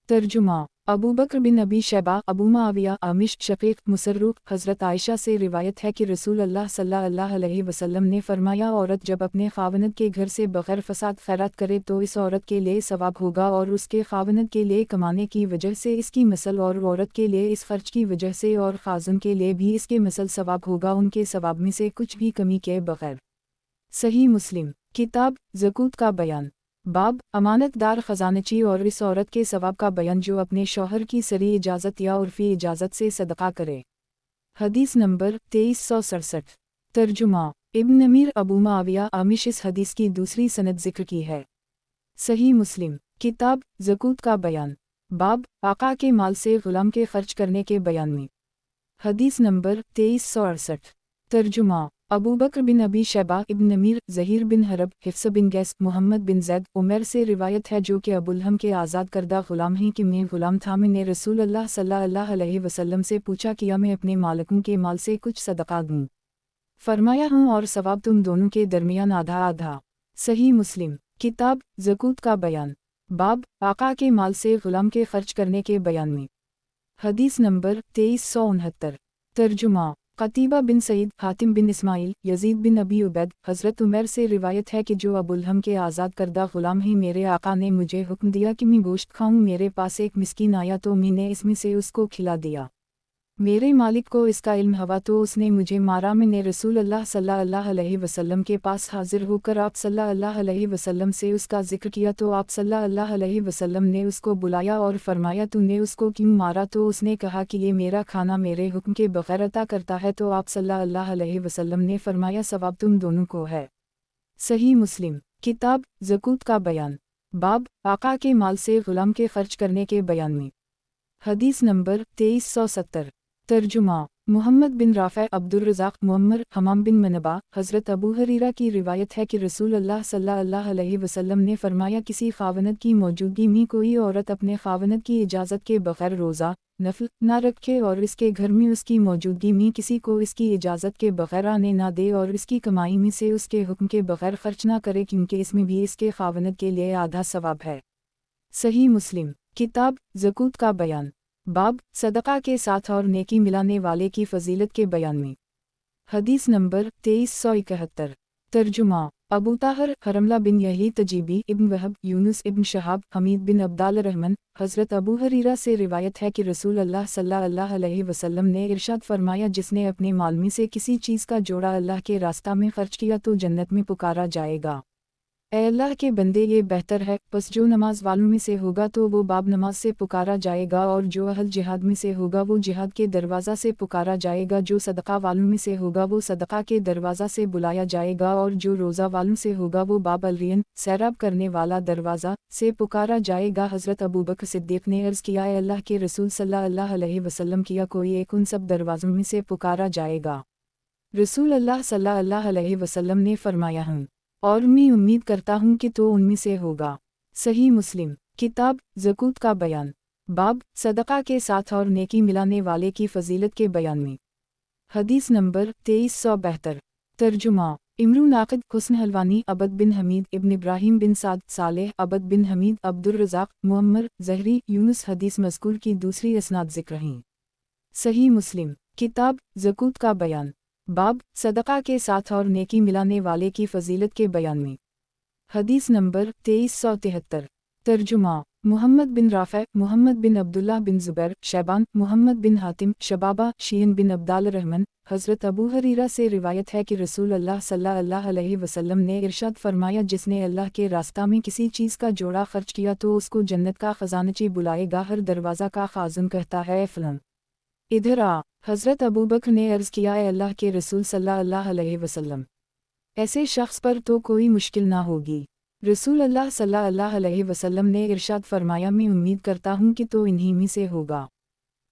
ترجمہ ابو بکر بن ابی شیبہ، ابو معاویہ، عامش، شقیق، مسروق۔ حضرت عائشہ سے روایت ہے کہ رسول اللہ صلی اللہ علیہ وسلم نے فرمایا عورت جب اپنے خاوند کے گھر سے بغیر فساد خیرات کرے تو اس عورت کے لیے ثواب ہوگا، اور اس کے خاوند کے لیے کمانے کی وجہ سے اس کی مثل، اور عورت کے لیے اس خرچ کی وجہ سے اور خازن کے لیے بھی اس کے مثل ثواب ہوگا، ان کے ثواب میں سے کچھ بھی کمی کے بغیر۔ صحیح مسلم کتاب زکوۃ کا بیان باب امانت دار خزانچی اور اس عورت کے ثواب کا بیان جو اپنے شوہر کی سری اجازت یا عرفی اجازت سے صدقہ کرے۔ حدیث نمبر 2367 ترجمہ ابن نمیر، ابو معاویہ، عامش۔ اس حدیث کی دوسری سند ذکر کی ہے۔ صحیح مسلم کتاب زکوۃ کا بیان باب آقا کے مال سے غلام کے خرچ کرنے کے بیان میں۔ حدیث نمبر 2368 ترجمہ ابو بکر بن ابی شیبہ، ابن نمیر، زہیر بن حرب، حفص بن گیس، محمد بن زید، عمر سے روایت ہے جو کہ ابوالہم کے آزاد کردہ غلام ہیں کہ میں غلام تھا، میں نے رسول اللہ صلی اللہ علیہ وسلم سے پوچھا کیا میں اپنے مالکوں کے مال سے کچھ صدقہ دوں؟ فرمایا ہوں، اور ثواب تم دونوں کے درمیان آدھا آدھا۔ صحیح مسلم کتاب زکوۃ کا بیان باب آقا کے مال سے غلام کے خرچ کرنے کے بیان میں۔ حدیث نمبر 2369 ترجمہ قتیبہ بن سعید، حاتم بن اسماعیل، یزید بن ابی عبید۔ حضرت عمر سے روایت ہے کہ جو ابوالہم کے آزاد کردہ غلام ہیں، میرے آقا نے مجھے حکم دیا کہ میں گوشت کھاؤں، میرے پاس ایک مسکین آیا تو میں نے اس میں سے اس کو کھلا دیا، میرے مالک کو اس کا علم ہوا تو اس نے مجھے مارا، میں نے رسول اللہ صلی اللہ علیہ وسلم کے پاس حاضر ہو کر آپ صلی اللہ علیہ وسلم سے اس کا ذکر کیا تو آپ صلی اللہ علیہ وسلم نے اس کو بلایا اور فرمایا تو نے اس کو کیوں مارا؟ تو اس نے کہا کہ یہ میرا کھانا میرے حکم کے بغیر عطا کرتا ہے، تو آپ صلی اللہ علیہ وسلم نے فرمایا ثواب تم دونوں کو ہے۔ صحیح مسلم کتاب زکوۃ کا بیان باب آقا کے مال سے غلام کے خرچ کرنے کے بیان میں۔ حدیث نمبر 2370 ترجمہ محمد بن رافع، عبد الرزاق، معمر، حمام بن منبع۔ حضرت ابو ہریرہ کی روایت ہے کہ رسول اللہ صلی اللہ علیہ وسلم نے فرمایا کسی خاوند کی موجودگی میں کوئی عورت اپنے خاوند کی اجازت کے بغیر روزہ نفل نہ رکھے، اور اس کے گھر میں اس کی موجودگی میں کسی کو اس کی اجازت کے بغیر آنے نہ دے، اور اس کی کمائی میں سے اس کے حکم کے بغیر خرچ نہ کرے، کیونکہ اس میں بھی اس کے خاوند کے لیے آدھا ثواب ہے۔ صحیح مسلم کتاب زکوۃ کا بیان باب صدقہ کے ساتھ اور نیکی ملانے والے کی فضیلت کے بیان میں۔ हदीस नंबर 2371। तर्जुमा अबू ताहर हरमला बिन यही तजीबी इब्न वहब यूनुस इब्न शहाब हमीद बिन अब्दाल रहमान। हज़रत अबू हरीरा से रिवायत है कि रसूल अल्लाह सल्लल्लाहु अलैहि वसल्लम ने इरशाद फरमाया, जिसने अपने माल में से किसी चीज़ का जोड़ा अल्लाह के रास्ता में खर्च किया तो जन्नत में पुकारा जाएगा, ऐ अल्लाह के बंदे ये बेहतर है, बस जो नमाज वालों में से होगा तो वो बाब नमाज से पुकारा जाएगा, और जो अहल जिहाद में से होगा वो जिहाद के दरवाज़ा से पुकारा जाएगा, जो सदक़ा वालों में से होगा वो सदक़ा के दरवाज़ा से बुलाया जाएगा, और जो रोज़ा वालों से होगा वो बाब अलरियन सैराब करने वाला दरवाज़ा से पुकारा जाएगा। हज़रत अबू बकर सिद्दीक़ ने अर्ज़ किया, ऐ अल्लाह के रसूल सल्लल्लाहु अलैहि वसल्लम, किया कोई एक उन सब दरवाज़ों में से पुकारा जाएगा? रसूल अल्लाह सल्लल्लाहु अलैहि वसल्लम ने फरमाया, हूँ, और मैं उम्मीद करता हूँ कि तो उनमें से होगा। सही मुस्लिम किताब ज़कूत का बयान, बाब सदक़ा के साथ और नेकी मिलाने वाले की फ़जीलत के बयान में। हदीस नंबर 2372। तर्जुमा इमरू नाक़िद हुस्न हलवानी अबद बिन हमीद इब्न इब्राहिम बिन साद सालेह अबद बिन हमीद अब्दुर रज़ाक़ मुअम्मर ज़हरी यूनुस। हदीस मज़कूर की दूसरी इसनाद ज़िक्र हैं। सही मुस्लिम किताब ज़कूत का बयान, बाब सदक़ा के साथ और नेकी मिलाने वाले की फ़जीलत के बयान में। हदीस नंबर 2373। तर्जुमा मुहम्मद बिन राफ़े मुहम्मद बिन अब्दुल्लाह बिन ज़ुबैर शैबान मुहम्मद बिन हातिम शबाबा शीन बिन अब्दाल रहमान। हज़रत अबू हरीरा से रिवायत है कि रसूल अल्लाह सल्लल्लाहु अलैहि वसल्लम ने इरशाद फरमाया, जिसने अल्लाह के रास्ता में किसी चीज़ का जोड़ा खर्च किया तो उसको जन्नत का ख़ज़ानची बुलाएगा। हर दरवाज़ा का ख़ाज़न कहता है, फ़लन इधर आ। हज़रत अबू बकर ने अर्ज़ किया, ऐ अल्लाह के रसूल सल्लल्लाहु अलैहि वसल्लम, ऐसे शख्स पर तो कोई मुश्किल ना होगी। रसूल अल्लाह सल्लल्लाहु अलैहि वसल्लम ने इरशाद फरमाया, मैं उम्मीद करता हूँ कि तो इन्हीं में से होगा।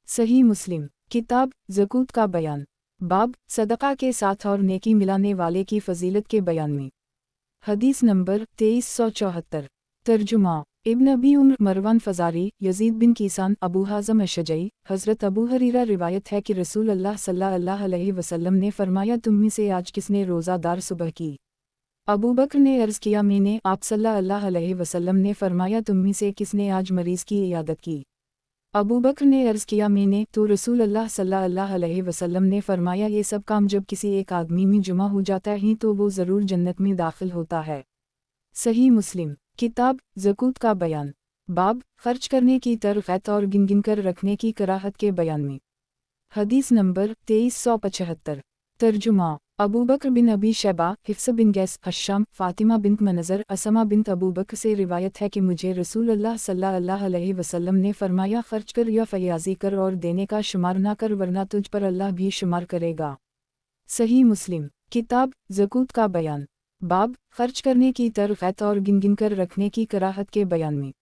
सही मुस्लिम किताब ज़कूत का बयान, बाब सदक़ा के साथ और नेकी मिलाने वाले की फ़जीलत के बयान में। हदीस नंबर 2374। तर्जुमा इब्न अबी उम्र मरवान फ़ज़ारी यज़ीद बिन कीसान अबू हाज़म अशजई। हज़रत अबू हरीरा रिवायत है कि रसूल अल्लाह सल्लल्लाहु अलैहि वसल्लम ने फरमाया, तुम में से आज किसने रोज़ादार सुबह की? अबू बकर ने अर्ज़ किया, मैंने। आप सल्लल्लाहु अलैहि वसल्लम ने फरमाया, तुम में से किसने आज मरीज़ की इयादत की? अबू बकर ने अर्ज़ किया, मैंने। तो रसूल अल्लाह सल्लल्लाहु अलैहि वसल्लम ने फरमाया, ये सब काम जब किसी एक आदमी में जुमा हो जाता है तो वो ज़रूर जन्नत में दाखिल होता है। सही मुस्लिम किताब ज़कूत का बयान, बाब खर्च करने की तरगीब और गिन गिन कर रखने की कराहत के बयान में। हदीस नंबर 2375। तर्जुमा अबू बकर बिन अबी शैबा हिफ्स बिन गैस हश्शाम फ़ातिमा बिन्त मनज़र असमा बिन्त अबू बकर से रिवायत है कि मुझे रसूल अल्लाह सल्लल्लाहु अलैहि वसल्लम ने फरमाया, खर्च कर या फयाज़ी कर और देने का शुमार ना कर, वरना तुझ पर अल्लाह भी शुमार करेगा। सही मुस्लिम किताब ज़कूत का बयान, बाब खर्च करने की तरगीब और गिन गिन कर रखने की कराहत के बयान में।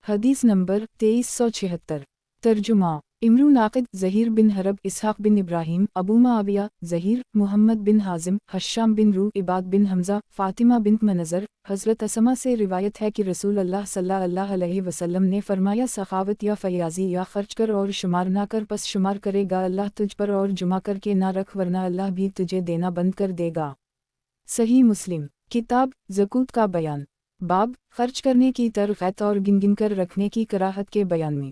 हदीस नंबर 2376। तर्जुमा इमरू नाक़िद ज़हीर बिन हरब इसहाक़ बिन इब्राहिम अबू माविया ज़हीर मुहम्मद बिन हाज़िम हश्शाम बिन रू इबाद बिन हमज़ा फ़ातिमा बिन्त मनज़र। हज़रत असमा से रिवायत है कि रसूल अल्लाह सल्लल्लाहु अलैहि वसल्लम ने फरमाया, सखावत या फयाज़ी या खर्च कर और शुमार ना कर, पस शुमार करेगा अल्लाह तुझ पर, और जुमा करके ना रख वरना अल्लाह भी तुझे देना बंद कर देगा। सही मुस्लिम किताब ज़कूत का बयान, बाब खर्च करने की तरगीब और गिन गिन कर रखने की कराहत के बयान में।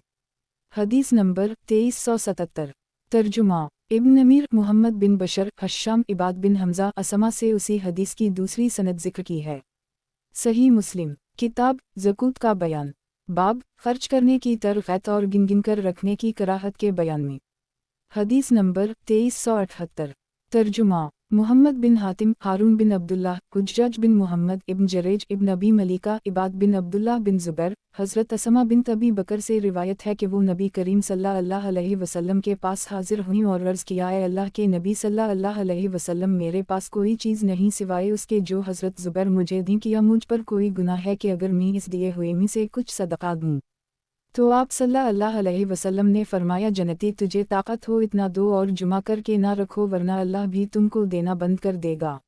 हदीस नंबर 2377। तर्जुमा इब्न अमीर मुहम्मद बिन बशर हश्शाम इबाद बिन हमज़ा असमा से उसी हदीस की दूसरी सनद ज़िक्र की है। सही मुस्लिम किताब ज़कूत का बयान, बाब खर्च करने की तरगीब और गिन गिन कर रखने की कराहत के बयान में। हदीस नंबर 2378। तर्जुमा मुहम्मद बिन हातिम हारून बिन अब्दुल्लाह हुज्जाज बिन मुहम्मद इब्न जरेज इब्न अबी मलिका इबाद बिन अब्दुल्लाह बिन ज़ुबैर। हज़रत असमा बिन्त अबी बकर से रिवायत है कि वो नबी करीम सल्लल्लाहु अलैहि वसल्लम के पास हाजिर हुईं और अर्ज़ किया, ऐ अल्लाह के नबी सल्लल्लाहु अलैहि वसल्लम, मेरे पास कोई चीज़ नहीं सिवाय उसके जो हज़रत ज़ुबैर मुझे दी, किया मुझ पर कोई गुनाह है कि अगर मैं इस दिए हुए में से कुछ सदका दूँ? तो आप सल्लल्लाहु अलैहि वसल्लम ने फरमाया, जन्नती तुझे ताकत हो इतना दो और जुमा करके ना रखो वरना अल्लाह भी तुमको देना बंद कर देगा।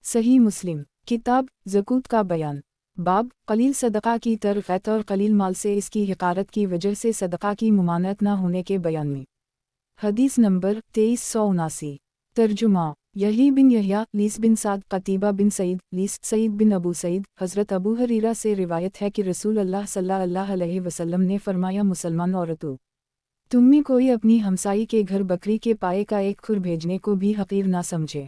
सही मुस्लिम किताब ज़कूत का बयान, बाब कलील सदका की तरगीब और कलील माल से इसकी हिकारत की वजह से सदका की मुमानत ना होने के बयान में। हदीस नंबर 2379। तर्जुमा यही बिन यहया लीस बिन साद कतीबा बिन सईद लीस सईद बिन अबू सईद। हज़रत अबू हरीरा से रिवायत है कि रसूल अल्लाह सल्लल्लाहु अलैहि वसल्लम ने फरमाया, मुसलमान औरतों तुम में कोई अपनी हमसाई के घर बकरी के पाए का एक खुर भेजने को भी हकीर ना समझे,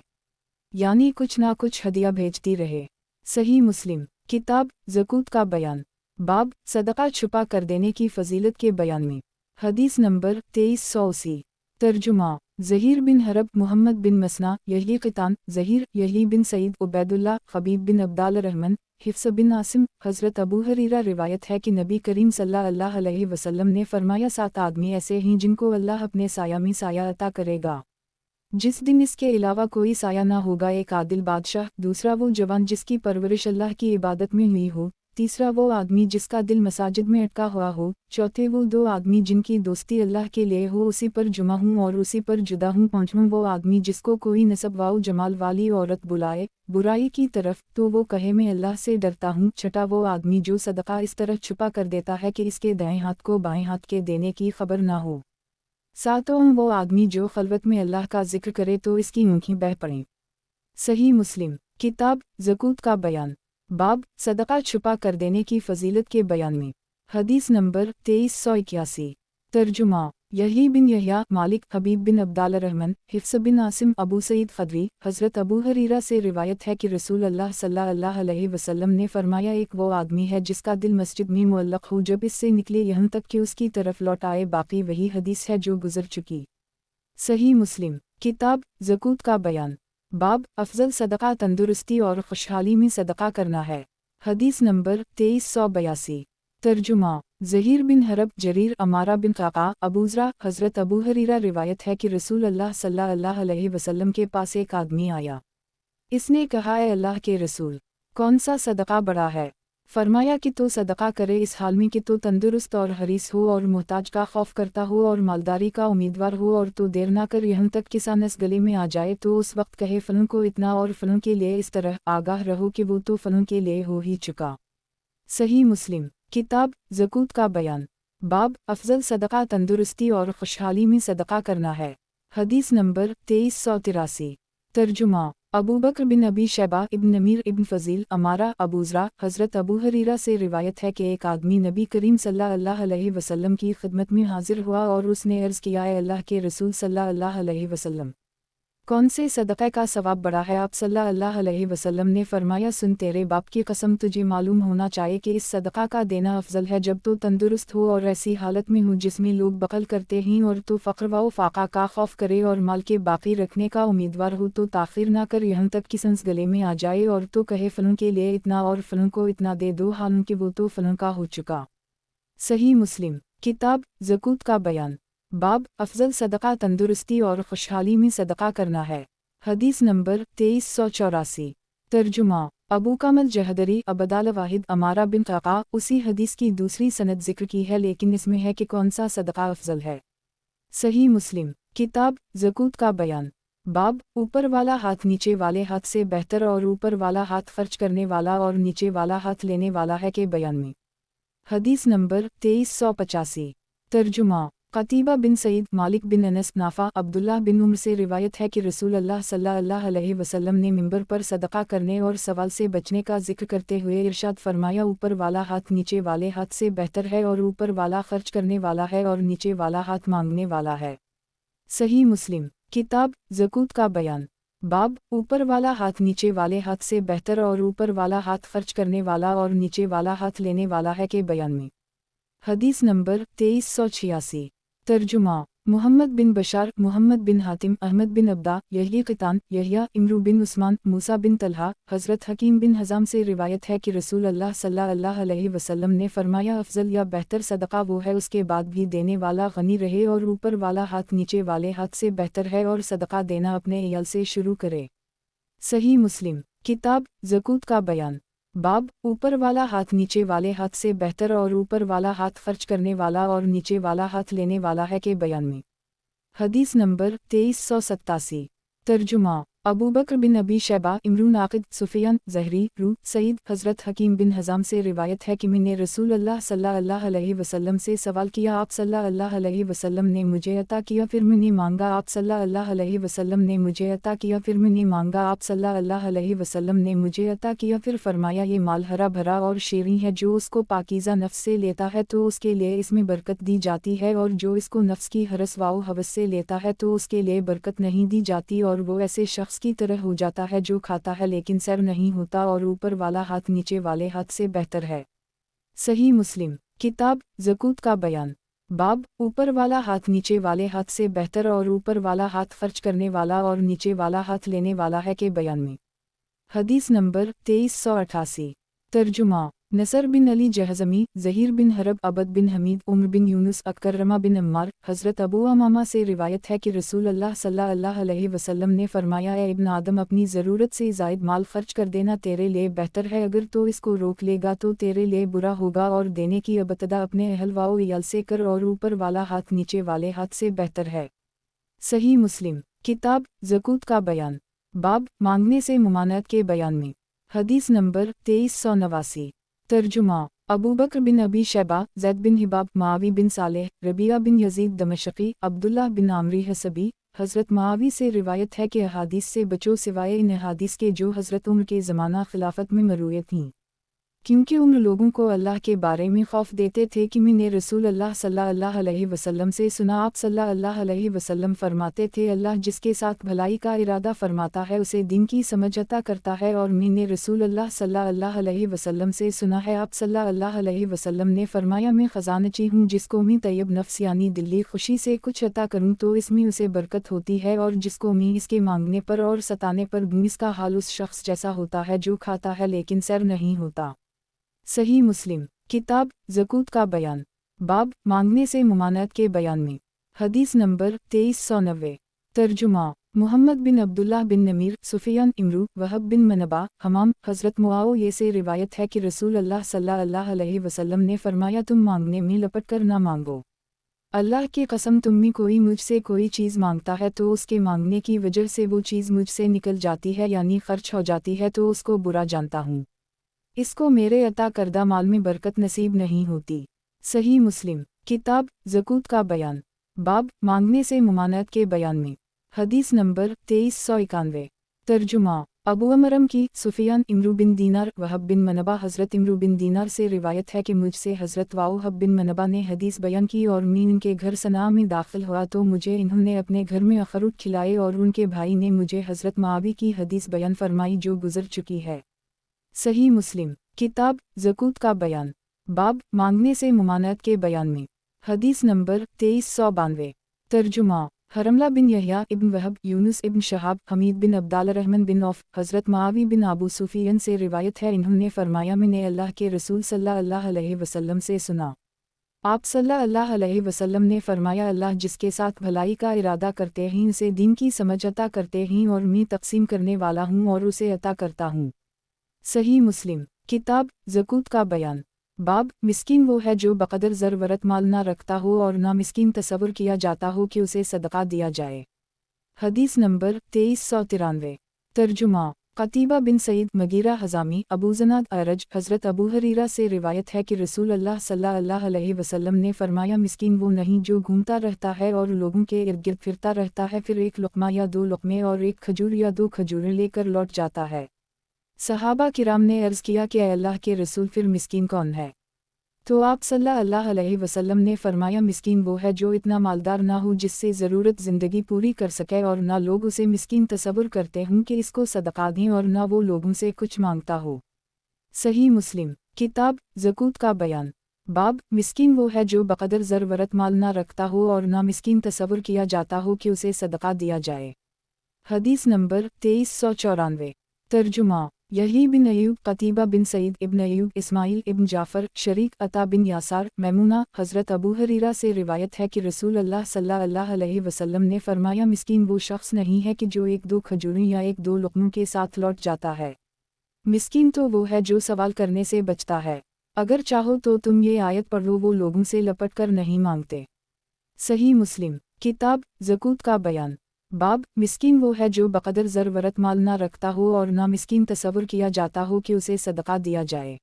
यानी कुछ ना कुछ हदिया भेजती रहे। सही मुस्लिम किताब ज़कूत का बयान, बाब सदका छुपा कर देने की फजीलत के बयान में। हदीस नंबर 2380। तर्जुमा ज़हीर बिन हरब मोहम्मद बिन मसना यही क़ितान ज़हीर यही बिन सईद उबैदुल्लाह खबीब बिन अब्दाल रहमान हिफ्स बिन आसिम हज़रत अबू हरीरा रिवायत है कि नबी करीम सल्लल्लाहु अलैहि वसल्लम ने फरमाया 7 आदमी ऐसे हैं जिनको अल्लाह अपने साया में साया अता करेगा जिस दिन इसके अलावा कोई साया ना होगा। एक आदिल बादशाह, दूसरा वो जवान जिसकी परवरिश अल्लाह की इबादत में हुई हो, तीसरा वो आदमी जिसका दिल मसाजिद में अटका हुआ हो, चौथे वो 2 आदमी जिनकी दोस्ती अल्लाह के लिए हो, उसी पर जुमा हूँ और उसी पर जुदा हूँ, पांचवां वो आदमी जिसको कोई नसब वाओ जमाल वाली औरत बुलाए बुराई की तरफ तो वो कहे मैं अल्लाह से डरता हूँ, छठा वो आदमी जो सदका इस तरह छुपा कर देता है कि इसके दाएं हाथ को बाएं हाथ के देने की खबर ना हो, सातवां वो आदमी जो खलवत में अल्लाह का जिक्र करे तो इसकी आँखें बह पड़ें। सही मुस्लिम किताब ज़कूत का बयान, बाब सदका छुपा कर देने की फजीलत के बयान में। हदीस नंबर 2381। तर्जुमा यही बिन यहया मालिक हबीब बिन अब्दाल रहमान हिफ्स बिन आसिम अबू सईद खदरी हज़रत अबू हरीरा से रिवायत है कि रसूल अल्लाह सल्लल्लाहु अलैहि वसल्लम ने फरमाया एक वो आदमी है जिसका दिल मस्जिद में मुअल्लक़ हो जब इससे निकले यहाँ तक कि उसकी तरफ लौट आए। बाकी वही हदीस है जो गुजर चुकी। सही मुस्लिम किताब ज़कूत का बयान, बाब अफजल सदका तंदुरुस्ती और खुशहाली में सदका करना है। हदीस नंबर 2382। तर्जुमा ज़हीर बिन हरब जरीर अमारा बिन क़ाक़ा अबूज़रा हज़रत अबू हरीरा रिवायत है कि रसूल अल्लाह सल्लल्लाहु अलैहि वसल्लम के पास एक आदमी आया। इसने कहा है अल्लाह के रसूल, कौन सा सदका बड़ा है? फरमाया कि तो सदका करे इस हाल में कि तो तंदुरुस्त और हरीस हो और मोहताज का खौफ करता हो और मालदारी का उम्मीदवार हो, और तो देर ना कर यहाँ तक कि सानस गले में आ जाए तो उस वक्त कहे फ़लों को इतना और फ़लों के लिए इस तरह आगाह रहो कि वो तो फ़लों के लिए हो ही चुका। सही मुस्लिम किताब ज़कूत का बयान, बाब अफजल सदका तंदुरुस्ती और खुशहाली में सदका करना है। हदीस नंबर 2383। तर्जुमा अबू बकर बिन अबी शैबा इब्न नमीर इब्न फ़ज़ील अमारा अबूज़रा हज़रत अबू हरीरा से रिवायत है कि एक आदमी नबी करीम सल्लल्लाहु अलैहि वसल्लम की खिदमत में हाजिर हुआ और उसने अर्ज़ किया है अल्लाह के रसूल सल्लल्लाहु अलैहि वसल्लम, कौन से सदक़े का सवाब बड़ा है? आप सल्लल्लाहु अलैहि वसल्लम ने फरमाया सुन तेरे बाप की कसम तुझे मालूम होना चाहिए कि इस सदक़ा का देना अफजल है जब तो तंदुरुस्त हो और ऐसी हालत में हो जिसमें लोग बखल करते हैं, और तो फ़क्र व फाका का खौफ करे और माल के बाकी रखने का उम्मीदवार हो तो ताख़िर ना कर यहाँ तक कि सांस गले में आ जाए, और तो कहे फ़लों के लिए इतना और फ़लों को इतना दे दो हालांकि वो तो फ़लों का हो चुका। सही मुस्लिम किताब ज़कूत का बयान, बाब अफजल सदका तंदुरुस्ती और खुशहाली में सदका करना है। हदीस नंबर 2384। तर्जुमा अबू कामल जहदरी अबदाल वाहिद अमारा बिन क़ाक़ा उसी हदीस की दूसरी सनद जिक्र की है, लेकिन इसमें है कि कौन सा सदका अफजल है। सही मुस्लिम किताब ज़कूत का बयान, बाब ऊपर वाला हाथ नीचे वाले हाथ से बेहतर और ऊपर वाला हाथ खर्च करने वाला और नीचे वाला हाथ लेने वाला है के बयान में। हदीस नंबर 2385। तर्जुमा क़तीबा बिन सईद मालिक बिन अनस नाफ़ा अब्दुल्लाह बिन उम्र से रिवायत है कि रसूल अल्लाह सल्लल्लाहु अलैहि वसल्लम ने मिंबर पर सदका करने और सवाल से बचने का जिक्र करते हुए इरशाद फरमाया ऊपर वाला हाथ नीचे वाले हाथ से बेहतर है और ऊपर वाला खर्च करने वाला है और नीचे वाला हाथ मांगने वाला है। सही मुस्लिम किताब ज़कूत का बयान, बाब ऊपर वाला हाथ नीचे वाले हाथ से बेहतर और ऊपर वाला हाथ खर्च करने वाला और नीचे वाला हाथ लेने वाला है के बयान में। हदीस नंबर 2386। तर्जुमा मोहम्मद बिन बशार मोहम्मद बिन हातिम अहमद बिन अब्दा यही क़ितान यहिया इमरू बिन उस्मान मूसा बिन तलहा हज़रत हकीम बिन हज़ाम से रिवायत है कि रसूल अल्लाह सल्लल्लाहु अलैहि वसल्लम ने फरमाया अफजल या बेहतर सदका वो है उसके बाद भी देने वाला गनी रहे और ऊपर वाला हाथ नीचे वाले हाथ से बेहतर है और सदका देना अपने इयाल से शुरू करे। सही मुस्लिम किताब ज़कूत का बयान, बाब ऊपर वाला हाथ नीचे वाले हाथ से बेहतर और ऊपर वाला हाथ खर्च करने वाला और नीचे वाला हाथ लेने वाला है के बयान में। हदीस नंबर 2387। तर्जुमा अबू बकर बिन अबी शैबा, इमरू नाक़िद, सुफियान, ज़हरी, रू, सईद, हज़रत हकीम बिन हज़ाम से रिवायत है कि मैंने रसूल अल्लाह सल्लल्लाहु अलैहि वसल्लम से सवाल किया, आप सल्लल्लाहु अलैहि वसल्लम ने मुझे अता किया, फिर मैंने मांगा, आप सल्लल्लाहु अलैहि वसल्लम ने मुझे अता किया, फिर मैंने मांगा, आप सल्लल्लाहु अलैहि वसल्लम ने मुझे अता किया, फिर फरमाया, ये माल हरा भरा और शेरी है, जो उसको पाकीज़ा नफ्स से लेता है तो उसके लिए इसमें बरकत दी जाती है, और जो इसको नफ्स की हरस व हवस से लेता है तो उसके लिए बरकत नहीं दी जाती, और वो ऐसे शख्स की तरह हो जाता है जो खाता है लेकिन सर नहीं होता, और ऊपर वाला हाथ नीचे वाले हाथ से बेहतर है। सही मुस्लिम। किताब ज़कूत का बयान। बाब, ऊपर वाला हाथ नीचे वाले हाथ से बेहतर और ऊपर वाला हाथ खर्च करने वाला और नीचे वाला हाथ लेने वाला है के बयान में। हदीस नंबर 2388। तर्जुमा। नसर बिन अली जहज़मी, ज़हीर बिन हरब, अबद बिन हमीद, उम्र बिन यूनुस, अकरमा बिन अम्मार, हज़रत अबू अमामा से रिवायत है कि रसूल अल्लाह सल्लल्लाहु अलैहि वसल्लम ने फरमाया, ए इब्न आदम, अपनी ज़रूरत से ज़ायद माल खर्च कर देना तेरे लिए बेहतर है, अगर तो इसको रोक लेगा तो तेरे लिए बुरा होगा, और देने की अबतदा अपने अहल व इयाल से कर, और ऊपर वाला हाथ नीचे वाले हाथ से बेहतर है। सही मुस्लिम। किताब ज़कूत का बयान। बाब, मांगने से मुमानत के बयान में। हदीस नंबर 2389। तर्जुमा। अबू बकर बिन अबी शैबा, ज़ैद बिन हिबाब, मावी बिन सालेह, रबिया बिन यजीद दमशक़ी, अब्दुल्लाह बिन आमरी हसबी, हज़रत मावी से रिवायत है कि अहादीस से बचो सिवाय इन अहादीस के जो हज़रत उम्र के ज़माना खिलाफत में मरूए थीं, क्योंकि उन लोगों को अल्लाह के बारे में खौफ देते थे कि मैंने रसूल अल्लाह सल्लल्लाहु अलैहि वसल्लम से सुना, आप सल्लल्लाहु अलैहि वसल्लम फरमाते थे, अल्लाह जिसके साथ भलाई का इरादा फरमाता है उसे दीन की समझ अता करता है, और मैंने रसूल अल्लाह सल्लल्लाहु अलैहि वसल्लम से सुना है, आप सल्लल्लाहु अलैहि वसल्लम ने फरमाया, मैं ख़जानची हूँ, जिसको मैं तैयब नफ्स यानी दिली खुशी से कुछ अता करूँ तो इसमें उसे बरकत होती है, और जिसको मैं इसके मांगने पर और सताने पर दूँ इसका हाल उस शख्स जैसा होता है जो खाता है लेकिन सर नहीं होता। सही मुस्लिम। किताब ज़कूत का बयान। बाब, मांगने से मुमानत के बयान में। हदीस नंबर 2390। तर्जुमा। मुहम्मद बिन अब्दुल्लाह बिन नमीर, सुफियान, इमरू, वहब बिन मनबा, हमाम, हज़रत मुआविया से रिवायत है कि रसूल अल्लाह सल्लल्लाहु अलैहि वसल्लम ने फरमाया, तुम मांगने में लपट कर ना मांगो। अल्लाह की कसम, तुम में कोई मुझसे कोई चीज़ मांगता है तो उसके मांगने की वजह से वो चीज़ मुझसे निकल जाती है यानी खर्च हो जाती है तो उसको बुरा जानता हूँ, इसको मेरे अता करदा माल में बरकत नसीब नहीं होती। सही मुस्लिम। किताब ज़कूत का बयान। बाब, मांगने से मुमानत के बयान में। हदीस नंबर 2391। तर्जुमा। अबू अमरम की, सुफियान, इमरू बिन दीनार, वहब बिन मनबा, हज़रत इमरू बिन दीनार से रिवायत है कि मुझसे हज़रत वहब बिन मनबा ने हदीस बयान की, और मैं इनके घर सना में दाखिल हुआ तो मुझे इन्होंने अपने घर में अखरूट खिलाए, और उनके भाई ने मुझे हज़रत मावी की हदीस बयान फरमाई जो गुजर चुकी है। सही मुस्लिम। किताब ज़कूत का बयान। बाब, मांगने से मुमानत के बयान में। हदीस नंबर 2392। तर्जुमा। हरमला बिन यहया इब्न वहब, यूनुस इब्न शहाब, हमीद बिन अब्दालरहमान बिन औफ, हज़रत मावी बिन अबू सुफियान से रिवायत है, इन्होंने फरमाया, मैंने अल्लाह के रसूल सल्लल्लाहु अलैहि वसल्लम से सुना, आप सल्लल्लाहु अलैहि वसल्लम ने फरमाया, अल्लाह जिसके साथ भलाई का इरादा करते हैं उसे दीन की समझ अता करते हैं, और मैं तक़सीम करने वाला हूँ और उसे अता करता हूँ। सही मुस्लिम। किताब ज़कूत का बयान। बाब, मिस्कीन वो है जो बक़दर ज़रूरत माल ना रखता हो और ना मिस्कीन तसव्वुर किया जाता हो कि उसे सदका दिया जाए। हदीस नंबर 2393। तर्जुमा। क़तीबा बिन सईद, मगीरा हज़ामी, अबू ज़नाद अरज, हज़रत अबू हरीरा से रिवायत है कि रसूल अल्लाह सल्लल्लाहु अलैहि वसल्लम ने फरमाया, मिस्कीन वो नहीं जो घूमता रहता है और लोगों के इर्द गिर्द फिरता रहता है, फिर एक लुक़मा या दो लुक़मे और एक खजूर या दो खजूरें लेकर लौट जाता है। सहाबा किराम ने अर्ज़ किया कि अल्लाह के रसूल, फिर मिस्कीन कौन है? तो आप सल्लल्लाहु अलैहि वसल्लम ने फरमाया, मिस्कीन वो है जो इतना मालदार ना हो जिससे ज़रूरत ज़िंदगी पूरी कर सके, और ना लोग उसे मिस्कीन तसव्वुर करते हों कि इसको सदका दें, और ना वो लोगों से कुछ मांगता हो। सही मुस्लिम। किताब ज़कूत का बयान। बाब, मिस्कीन वो है जो बक़दर ज़रूरत माल ना रखता हो और ना मिस्कीन तसव्वुर किया जाता हो कि उसे सदका दिया जाए। हदीस नंबर 2394। तर्जुमा। यही बिन अयूब, क़तीबा बिन सईद, इब्न अयूब, इस्माइल इब्न जाफ़र, शरीक, अता बिन यासार, मैमूना, हज़रत अबू हरीरा से रिवायत है कि रसूल अल्लाह सल्लल्लाहु अलैहि वसल्लम ने फरमाया, मिस्कीन वो शख्स नहीं है कि जो एक दो खजूरें या एक दो लुक़मों के साथ लौट जाता है। मिस्कीन तो वो है जो सवाल करने से बचता है। अगर चाहो तो तुम ये आयत पढ़ लो, वो लोगों से लपट कर नहीं मांगते। सही मुस्लिम। किताब ज़कूत का बयान। बाब मिस्कीन वो है जो बक़दर ज़रूरत माल ना रखता हो और ना मिस्कीन तसव्वुर किया जाता हो कि उसे सदका दिया जाए।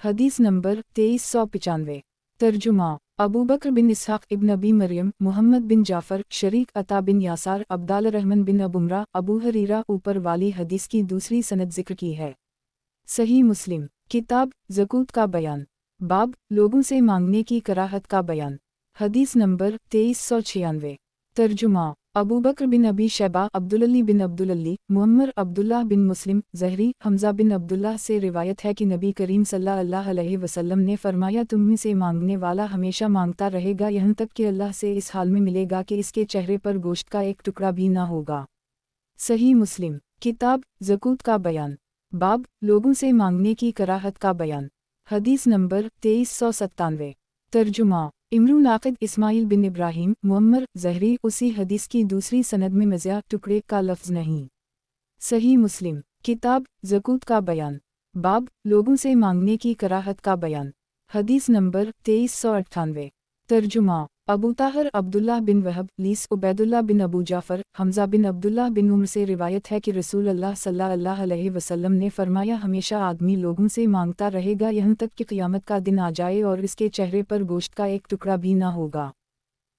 हदीस नंबर 2395। तर्जुमा अबू बकर बिन इसहाक़ इब्न अबी मरियम, मोहम्मद बिन जाफ़र, शरीक अता बिन यासार, अब्दाल रहमान बिन अबुमरा, अबू हरीरा ऊपर वाली हदीस की दूसरी सनद ज़िक्र की है। सही मुस्लिम किताब ज़कूत का बयान, बाब लोगों से मांगने की कराहत का बयान। हदीस नंबर 2396। तर्जुमा अबू बकर बिन अबी शैबा, अब्दुल्ली बिन अब्दुल्ली, मुअम्मर, अब्दुल्लाह बिन मुस्लिम, ज़हरी, हमज़ा बिन अब्दुल्लाह से रिवायत है कि नबी करीम सल्लल्लाहु अलैहि वसल्लम ने फरमाया, तुम में से मांगने वाला हमेशा मांगता रहेगा यहाँ तक कि अल्लाह से इस हाल में मिलेगा कि इसके चेहरे पर गोश्त का एक टुकड़ा भी ना होगा। सही मुस्लिम किताब ज़कूत का बयान, बाब लोगों से मांगने की कराहत का बयान। हदीस नंबर 2397। तर्जुमा इमरू नाक़िद इस्माइल बिन इब्राहीम, मुअम्मर, ज़हरी उसी हदीस की दूसरी सनद में मज़िया टुकड़े का लफ्ज़ नहीं। सही मुस्लिम किताब ज़कूत का बयान, बाब लोगों से मांगने की कराहत का बयान। हदीस नंबर 2398। तर्जुमा अबू ताहर अब्दुल्लाह बिन वहब, लीस उबैदुल्लाह बिन अबू जाफ़र, हमज़ा बिन अब्दुल्लाह बिन उम्र से रिवायत है कि रसूल अल्लाह सल्लल्लाहु अलैहि वसल्लम ने फरमाया, हमेशा आदमी लोगों से मांगता रहेगा यहाँ तक कि क़यामत का दिन आ जाए और इसके चेहरे पर गोश्त का एक टुकड़ा भी ना होगा।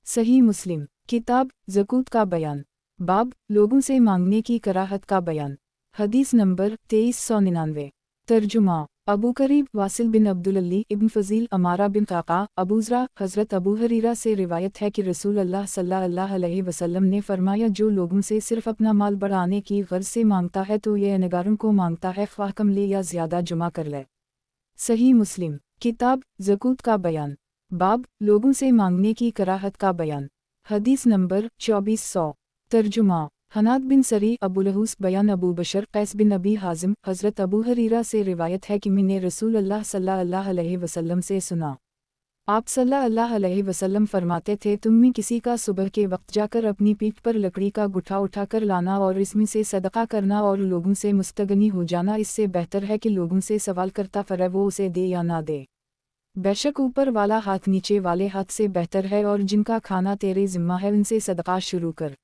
सही मुस्लिम किताब ज़कूत का बयान, बाब लोगों से मांगने की कराहत का बयान। हदीस नंबर 2399। तर्जुमा अबू करीब वासिल बिन अब्दुल्ली इब्न फ़ज़ील, अमारा बिन क़ाक़ा, अबूज़रा, हज़रत अबू हरीरा से रिवायत है कि रसूल अल्लाह सल्लल्लाहु अलैहि वसल्लम ने फरमाया, जो लोगों से सिर्फ़ अपना माल बढ़ाने की गर्ज़ से मांगता है तो ये नगारों को मांगता है, ख्वाह कम ले या ज़्यादा जमा कर ले। सही मुस्लिम किताब ज़कूत का बयान, बाब लोगों से मांगने की कराहत का बयान। हदीस नंबर 2400। तर्जुमा हनाद बिन सरी अबुलहूस बयान अबू बशर कैस बिन अबी हाजिम, हज़रत अबू हरीरा से रिवायत है कि मैंने रसूल अल्लाह सल्लल्लाहु अलैहि वसल्लम से सुना, आप सल्लल्लाहु अलैहि वसल्लम फरमाते थे, तुम में किसी का सुबह के वक्त जाकर अपनी पीठ पर लकड़ी का गुठा उठाकर लाना और इसमें से सदका करना और लोगों से मुस्तगनी हो जाना, इससे बेहतर है कि लोगों से सवाल करता फिरे वो उसे दे या ना दे। बेशक ऊपर वाला हाथ नीचे वाले हाथ से बेहतर है, और जिनका खाना तेरे ज़िम्मा है उनसे सदका शुरू कर।